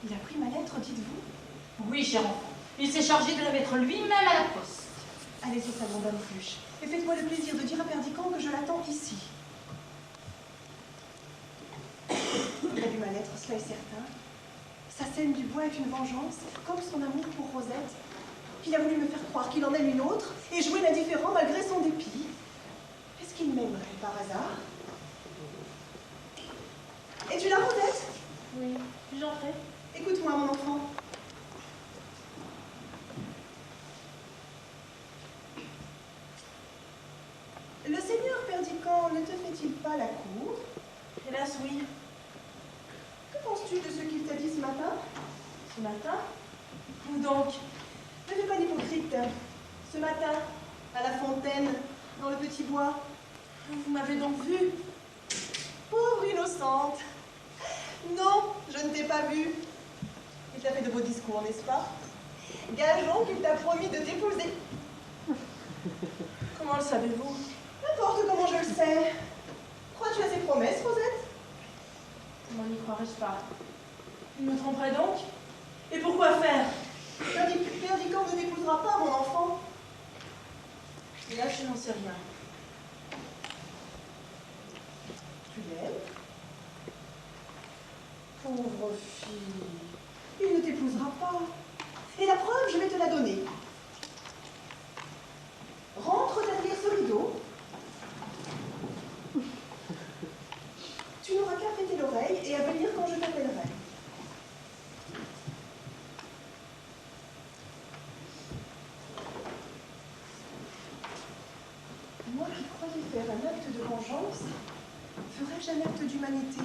Il a pris ma lettre, dites-vous? Oui, cher enfant. Il s'est chargé de la mettre lui-même à la poste. Allez au salon, Dame Pluche, et faites-moi le plaisir de dire à Perdican que je l'attends ici. Il a lu ma lettre, cela est certain. Sa scène du bois est une vengeance, comme son amour pour Rosette. Il a voulu me faire croire qu'il en aime une autre, et jouer l'indifférent malgré son dépit. Est-ce qu'il m'aimerait par hasard? Es-tu là, Rosette? Oui, puis-je entrer? Écoute-moi, mon enfant. Le seigneur Perdican ne te fait-il pas la cour? Hélas, oui. Que penses-tu de ce qu'il t'a dit ce matin? Ce matin? Où donc? Ne fais pas l'hypocrite. Ce matin, à la fontaine, dans le petit bois. Vous m'avez donc vue? Pauvre innocente. Non, je ne t'ai pas vue. Il t'a fait de beaux discours, n'est-ce pas? Gageons qu'il t'a promis de t'épouser. Comment le savez-vous? N'importe comment je le sais. Crois-tu à ses promesses, Rosette? Comment n'y croirais-je pas? Il me tromperait donc? Et pourquoi faire? Perdican ne t'épousera pas, mon enfant. Et là, je n'en sais rien. Tu l'aimes? Pauvre fille. Il ne t'épousera pas. Et la preuve, je vais te la donner. Rentre derrière ce rideau. Tu n'auras qu'à prêter l'oreille et à venir quand je t'appellerai. Moi qui croyais faire un acte de vengeance, ferais-je un acte d'humanité?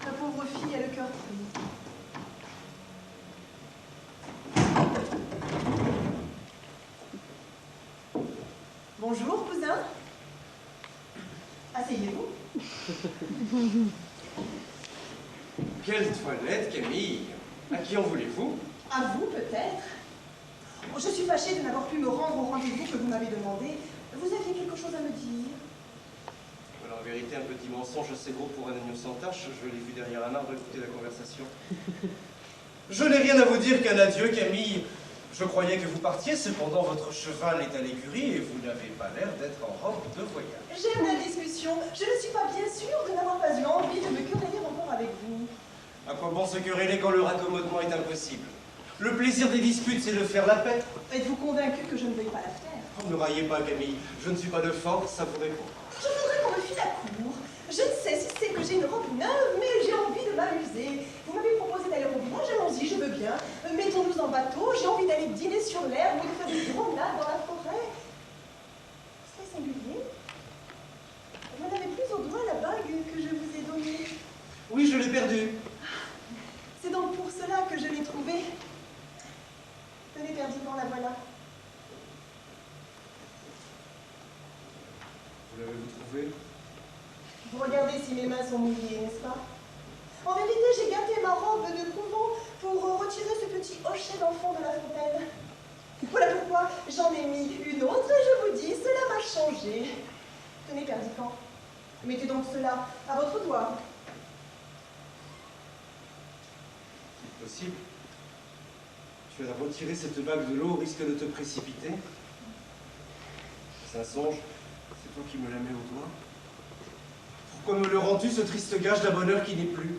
La pauvre fille a le cœur pris. Bonjour, cousin. Asseyez-vous. Quelle toilette, Camille! À qui en voulez-vous? À vous, peut-être. Oh, je suis fâchée de n'avoir pu me rendre au rendez-vous que vous m'avez demandé. Vous aviez quelque chose à me dire? Voilà, en vérité, un petit mensonge assez gros pour un agneau sans tache. Je l'ai vu derrière un arbre écouter la conversation. Je n'ai rien à vous dire qu'un adieu, Camille. Je croyais que vous partiez, cependant votre cheval est à l'écurie et vous n'avez pas l'air d'être en robe de voyage. J'aime la discussion. Je ne suis pas bien sûre de n'avoir pas eu envie de me quereller encore avec vous. À quoi bon se quereller quand le raccommodement est impossible? Le plaisir des disputes, c'est de faire la paix. Êtes-vous convaincu que je ne veuille pas la faire? Oh, ne raillez pas, Camille. Je ne suis pas de force, ça vous répond. Je voudrais qu'on me fît la cour. Je ne sais si c'est que j'ai une robe neuve, mais j'ai envie de m'amuser. Vous m'avez proposé d'aller au village, allons-y, je veux bien. Mettons-nous en bateau, j'ai envie d'aller dîner sur l'herbe ou de faire une promenade dans la forêt. C'est singulier. Vous n'avez plus au doigt la bague que je vous ai donnée. Oui, je l'ai perdue. C'est donc pour cela que je l'ai trouvée. Tenez, Perdicant, la voilà. Vous l'avez-vous trouvée? Vous regardez si mes mains sont mouillées, n'est-ce pas? En vérité, j'ai gâté ma robe de couvent pour retirer ce petit hochet d'enfant de la fontaine. Voilà pourquoi j'en ai mis une autre et je vous dis, cela m'a changé. Tenez, Perdicant, mettez donc cela à votre doigt. C'est possible. Tu as retiré cette bague de l'eau au risque de te précipiter. C'est un songe. C'est toi qui me la mets au doigt. Pourquoi me le rends-tu, ce triste gage d'un bonheur qui n'est plus?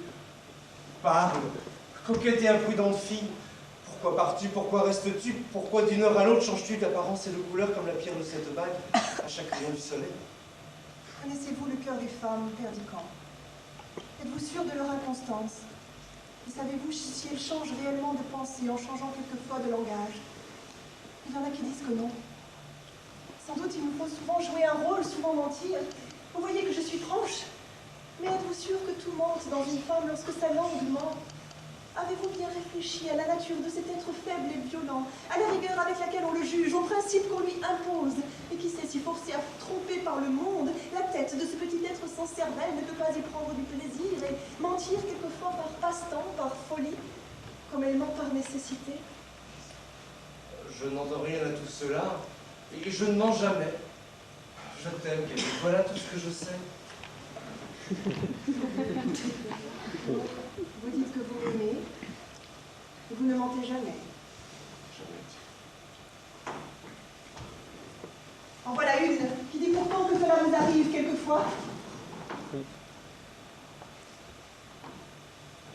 Parle, coquette et imprudente fille. Pourquoi pars-tu? Pourquoi restes-tu? Pourquoi d'une heure à l'autre changes-tu d'apparence et de couleur comme la pierre de cette bague à chaque rayon du soleil? Connaissez-vous le cœur des femmes, Perdicant? Êtes-vous sûr de leur inconstance? Et savez-vous si elles changent réellement de pensée en changeant quelquefois de langage? Il y en a qui disent que non. Sans doute il nous faut souvent jouer un rôle, souvent mentir. Vous voyez que je suis franche. Mais êtes-vous sûr que tout mente dans une femme lorsque sa langue ment? Avez-vous bien réfléchi à la nature de cet être faible et violent, à la rigueur avec laquelle on le juge, aux principes qu'on lui impose? Et qui sait si forcé à tromper par le monde, la tête de ce petit être sans cervelle ne peut pas y prendre du plaisir et mentir quelquefois par passe-temps, par folie, comme elle ment par nécessité? Je n'entends rien à tout cela, et je ne mens jamais. Je t'aime, Camille. Voilà tout ce que je sais. Vous dites que vous m'aimez, et vous ne mentez jamais. Jamais. En voilà une qui dit pourtant que cela vous arrive quelquefois.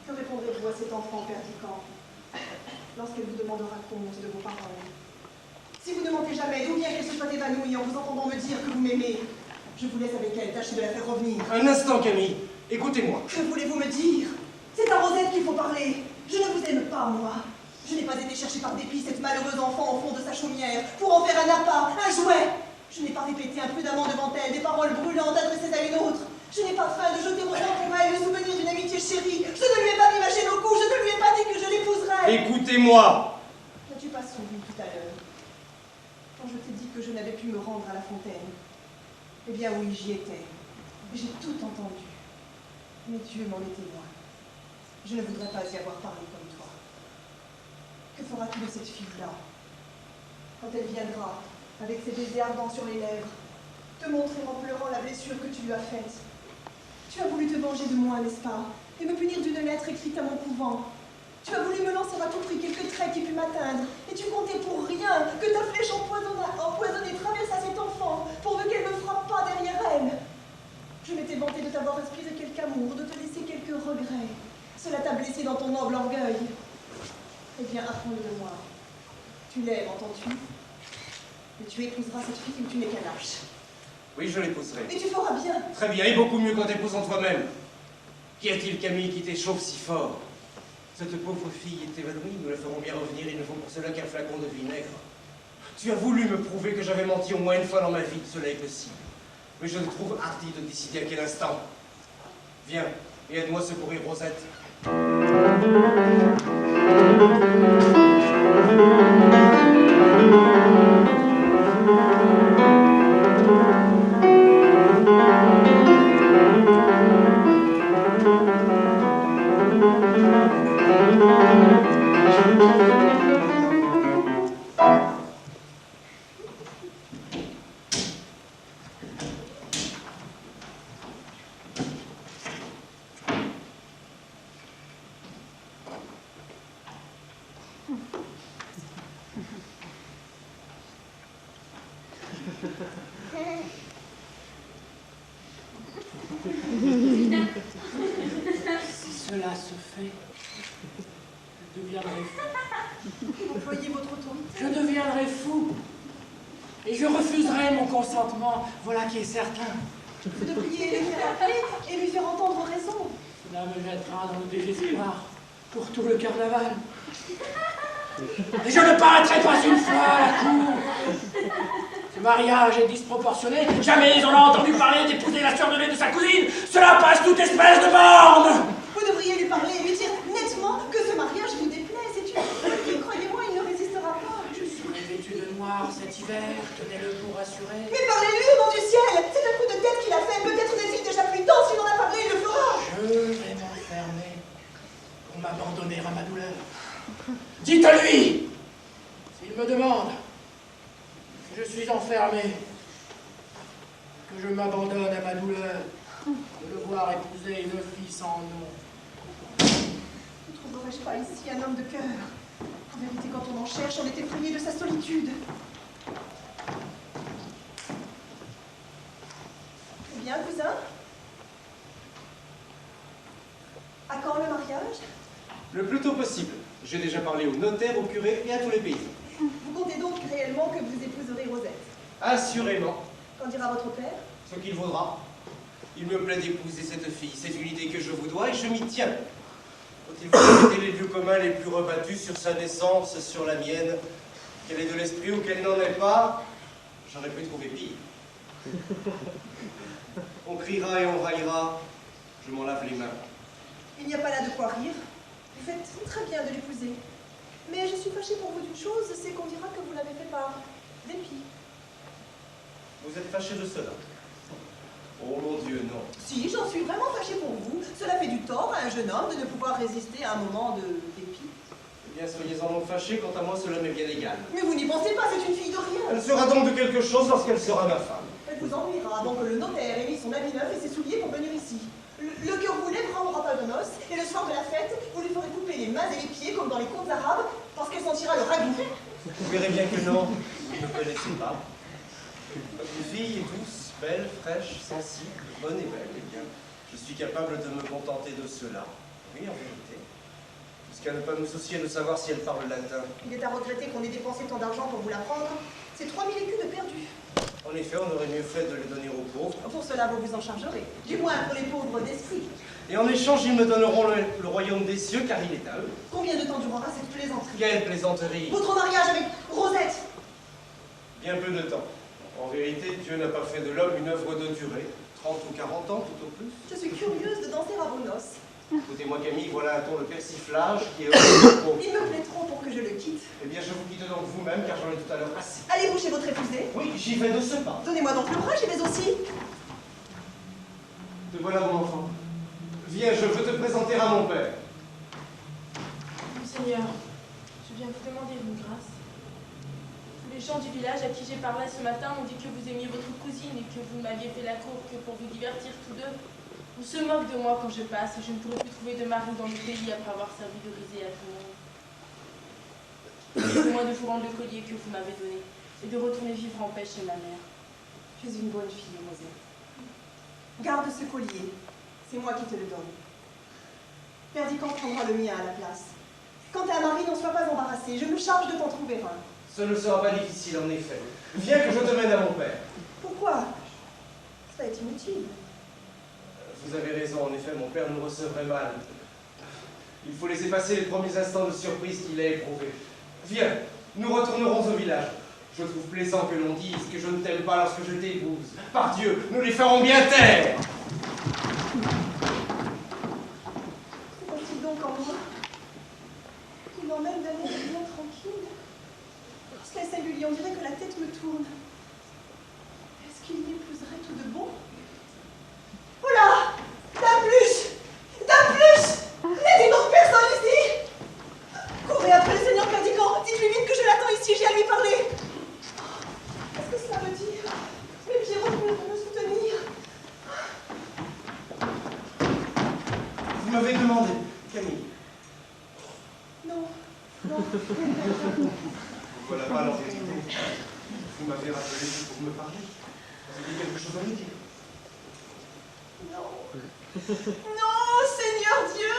Que répondrez-vous à cet enfant Perdicant lorsqu'elle vous demandera compte de vos paroles? Si vous ne mentez jamais, d'où bien qu'elle se soit évanouie en vous entendant me dire que vous m'aimez, je vous laisse avec elle, tâchez de la faire revenir. Un instant, Camille. Écoutez-moi. Que voulez-vous me dire? C'est à Rosette qu'il faut parler. Je ne vous aime pas, moi. Je n'ai pas été chercher par dépit cette malheureuse enfant au fond de sa chaumière pour en faire un appât, un jouet. Je n'ai pas répété imprudemment devant elle des paroles brûlantes adressées à une autre. Je n'ai pas faim de jeter au vent pour elle le souvenir d'une amitié chérie. Je ne lui ai pas mis ma chaîne au cou, je ne lui ai pas dit que je l'épouserais. Écoutez-moi. N'as-tu pas souri tout à l'heure, quand je t'ai dit que je n'avais pu me rendre à la fontaine? Eh bien oui, j'y étais. J'ai tout entendu. Mais Dieu m'en est témoin. Je ne voudrais pas y avoir parlé comme toi. Que feras-tu de cette fille-là quand elle viendra, avec ses baisers ardents sur les lèvres, te montrer en pleurant la blessure que tu lui as faite? Tu as voulu te venger de moi, n'est-ce pas, et me punir d'une lettre écrite à mon couvent. Tu as voulu me lancer à tout prix quelques traits qui pût m'atteindre, et tu comptais pour rien que ta flèche empoisonnée traversa cet enfant, pourvu qu'elle ne frappe pas derrière elle. Je m'étais vantée de t'avoir inspiré quelque amour, de te laisser quelques regrets. Cela t'a blessé dans ton noble orgueil. Eh bien, apprends-le de moi. Tu l'aimes, entends-tu? Mais tu épouseras cette fille ou tu n'es qu'un lâche. Oui, je l'épouserai. Et tu feras bien. Très bien, et beaucoup mieux qu'en t'épousant toi-même. Qu'y a-t-il, Camille, qui t'échauffe si fort? Cette pauvre fille est évanouie, nous la ferons bien revenir, il ne faut pour cela qu'un flacon de vinaigre. Tu as voulu me prouver que j'avais menti au moins une fois dans ma vie, cela est possible. Mais je te trouve hardi de décider à quel instant. Viens, et aide-moi à secourir Rosette. Si cela se fait, je deviendrai fou. Employez votre autorité. Je deviendrai fou. Et je refuserai mon consentement, voilà qui est certain. Vous devriez le faire appeler et lui faire entendre raison. Cela me jettera dans le désespoir pour tout le carnaval. Et je ne paraîtrai pas une fois à la cour. Ce mariage est disproportionné. Jamais on n'a entendu parler d'épouser la sœur de lait de sa cousine. Cela passe toute espèce de borne. Vous devriez lui parler et lui dire nettement que ce mariage vous déplaît. C'est une folie. Croyez-moi, il ne résistera pas. Je serai vêtue de noir cet hiver. Tenez-le pour assuré. Mais parlez-lui au nom du ciel. C'est un coup de tête qu'il a fait. Peut-être n'est-il déjà plus temps. S'il en a parlé, il le fera. Je vais m'enfermer pour m'abandonner à ma douleur. Dites-lui, s'il me demande si je suis enfermé, que je m'abandonne à ma douleur de le voir épouser une fille sans nom. Ne trouverai-je pas ici un homme de cœur? En vérité, quand on en cherche, on est effrayé de sa solitude. Eh bien, cousin? À quand le mariage? Le plus tôt possible. J'ai déjà parlé au notaire, au curé et à tous les paysans. Vous comptez donc réellement que vous épouserez Rosette? Assurément. Qu'en dira votre père? Ce qu'il vaudra. Il me plaît d'épouser cette fille. C'est une idée que je vous dois et je m'y tiens. Faut-il vous répéter les lieux communs les plus rebattus sur sa naissance, sur la mienne? Qu'elle ait de l'esprit ou qu'elle n'en ait pas, j'aurais pu trouver pire. On criera et on raillera. Je m'en lave les mains. Il n'y a pas là de quoi rire. Vous faites très bien de l'épouser. Mais je suis fâchée pour vous d'une chose, c'est qu'on dira que vous l'avez fait par dépit. Vous êtes fâché de cela? Oh mon Dieu, non. Si, j'en suis vraiment fâchée pour vous. Cela fait du tort à un jeune homme de ne pouvoir résister à un moment de dépit. Eh bien, soyez-en donc fâchés, quant à moi, cela m'est bien égal. Mais vous n'y pensez pas, c'est une fille de rien. Elle sera donc de quelque chose lorsqu'elle sera ma femme. Elle vous ennuiera avant que le notaire ait mis son habit neuf et ses souliers pour venir ici. Le cœur vous lèvera au repas de noces, et le soir de la fête, vous lui ferez couper les mains et les pieds comme dans les contes arabes, parce qu'elle sentira le ragoût. Vous verrez bien que non, vous ne me connaissez pas. Votre fille est douce, belle, fraîche, sensible, bonne et belle. Eh bien, je suis capable de me contenter de cela. Oui, en vérité. Jusqu'à ne pas me soucier de savoir si elle parle latin. Il est à regretter qu'on ait dépensé tant d'argent pour vous l'apprendre. C'est 3000 écus de perdus. En effet, on aurait mieux fait de les donner aux pauvres. Pour cela, vous vous en chargerez. Du moins pour les pauvres d'esprit. Et en échange, ils me donneront le royaume des cieux, car il est à eux. Combien de temps durera cette plaisanterie? Quelle plaisanterie! Votre mariage avec Rosette? Bien peu de temps. En vérité, Dieu n'a pas fait de l'homme une œuvre de durée. 30 ou 40 ans, tout au plus. Je suis curieuse de danser à vos noces. Écoutez-moi, Camille, voilà un ton de persiflage qui est hors. Il me plaît trop pour que je le quitte. Eh bien, je vous quitte donc vous-même, car j'en ai tout à l'heure assez. Allez-vous chez votre épousée? Oui, j'y vais de ce pas. Donnez-moi donc le bras, j'y vais aussi. Te voilà, mon enfant. Viens, je veux te présenter à mon père. Monseigneur, je viens vous demander une grâce. Tous les gens du village à qui j'ai parlé ce matin m'ont dit que vous aimiez votre cousine et que vous ne m'aviez fait la cour que pour vous divertir tous deux. On se moque de moi quand je passe et je ne pourrai plus trouver de mari dans le pays après avoir servi de risée à tout le monde. Laissez-moi de vous rendre le collier que vous m'avez donné et de retourner vivre en paix chez ma mère. Tu es une bonne fille, Rosette. Garde ce collier. C'est moi qui te le donne. Perdicant prendra le mien à la place. Quand t'es un mari, n'en sois pas embarrassé. Je me charge de t'en trouver un. Ce ne sera pas difficile, en effet. Viens que je te mène à mon père. Pourquoi? Cela est inutile. Vous avez raison, en effet, mon père nous recevrait mal. Il faut laisser passer les premiers instants de surprise qu'il a éprouvés. Viens, nous retournerons au village. Je trouve plaisant que l'on dise que je ne t'aime pas lorsque je t'épouse. Par Dieu, nous les ferons bien taire. Que passe-t-il donc en moi? Il m'emmène d'un air bien tranquille. C'est singulier, on dirait que la tête me tourne. Est-ce qu'il m'épouserait tout de bon? Oh là! D'un plus! D'un plus! N'était donc personne demandé. Camille. Non, non. Voilà pas la vérité. Vous m'avez rappelé pour me parler. Vous avez quelque chose à me dire. Non. Non, Seigneur Dieu.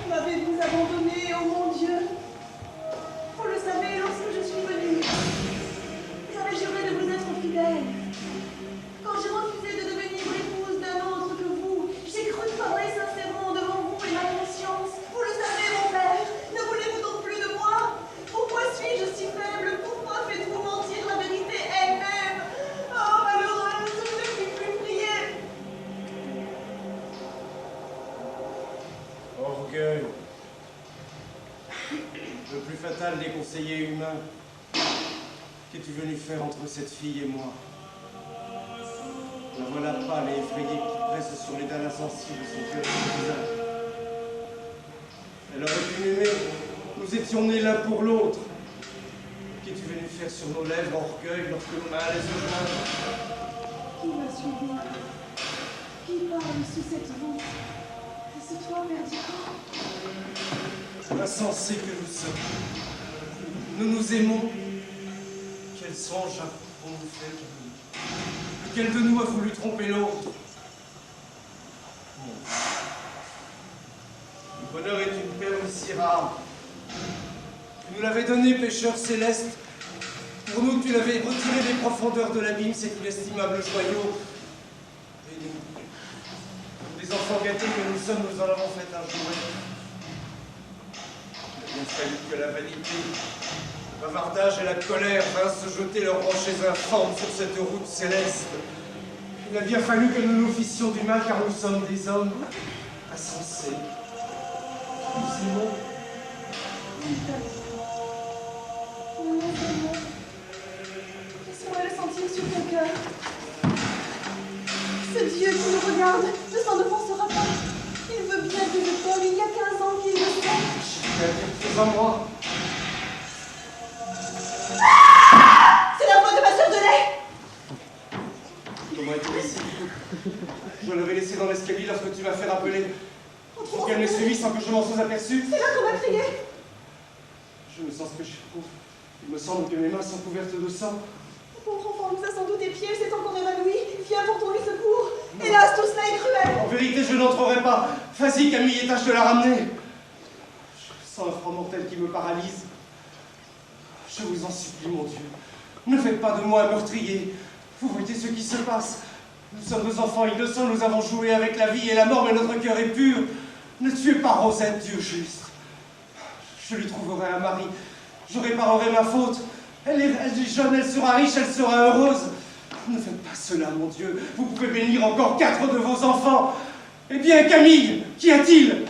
M'avez-vous abandonné, oh mon Dieu? Vous le savez, lorsque je suis venue, j'avais juré de vous être fidèle. Quand j'ai refusé de devenir l'épouse d'un autre que vous, j'ai cru parler sincèrement devant vous et ma conscience. Vous le savez, mon père, ne voulez-vous donc plus de moi? Pourquoi suis-je si faible? Pourquoi faites-vous mentir la vérité elle-même? Oh, malheureuse, je ne puis plus prier. Orgueil. Le plus fatal des conseillers humains. Qu'es-tu venu faire entre cette fille et moi? La voilà pâle et effrayée qui presse sur les dalles insensibles son cœur et son visage. Elle aurait pu m'aimer. Nous étions nés l'un pour l'autre. Qu'es-tu venu faire sur nos lèvres, orgueil, lorsque nos mains les joindre? Qui m'a suivi? Qui parle sous cette voûte? Est-ce toi, Perdicant? Insensés que nous sommes. Nous nous aimons. Quel songe avons-nous fait, Camille? Lequel de nous a voulu tromper l'autre? Le bonheur est une perle si rare. Tu nous l'avais donné, pécheur céleste. Pour nous, tu l'avais retiré des profondeurs de l'abîme, cet inestimable joyau. Et nous, des enfants gâtés que nous sommes, nous en avons fait un jouet. Il a bien fallu que la vanité, le bavardage et la colère vinssent se jeter leurs rochers infâmes sur cette route céleste. Il a bien fallu que nous nous fissions du mal, car nous sommes des hommes insensés. Nous aimons. Nous nous aimons. Laisse-moi le sentir sur ton cœur. Ce Dieu qui nous regarde ne s'en offensera pas. Il veut bien que je t'aime. Il y a 15 ans qu'il le sait. Tu as quelque chose à moi. C'est la voix de ma sœur de lait. Comment es-tu ici? Je l'avais laissé dans l'escalier lorsque tu m'as fait rappeler. Pour qu'elle m'ait suivi sans que je m'en sois aperçu. C'est là qu'on m'a crié. Je me sens ce que je trouve. Il me semble que mes mains sont couvertes de sang. Le pauvre enfant nous a sans doute épiés. Il s'est encore évanoui. Viens pour ton secours. Hélas, tout cela est cruel. En vérité, je n'entrerai pas. Vas-y, Camille, et tâche de la ramener. Je sens un froid mortel qui me paralyse. Je vous en supplie, mon Dieu. Ne faites pas de moi un meurtrier. Vous voyez ce qui se passe. Nous sommes deux enfants innocents, nous avons joué avec la vie et la mort, mais notre cœur est pur. Ne tuez pas Rosette, Dieu juste. Je lui trouverai un mari. Je réparerai ma faute. Elle est jeune, elle sera riche, elle sera heureuse. Ne faites pas cela, mon Dieu. Vous pouvez bénir encore 4 de vos enfants. Eh bien, Camille, qu'y a-t-il?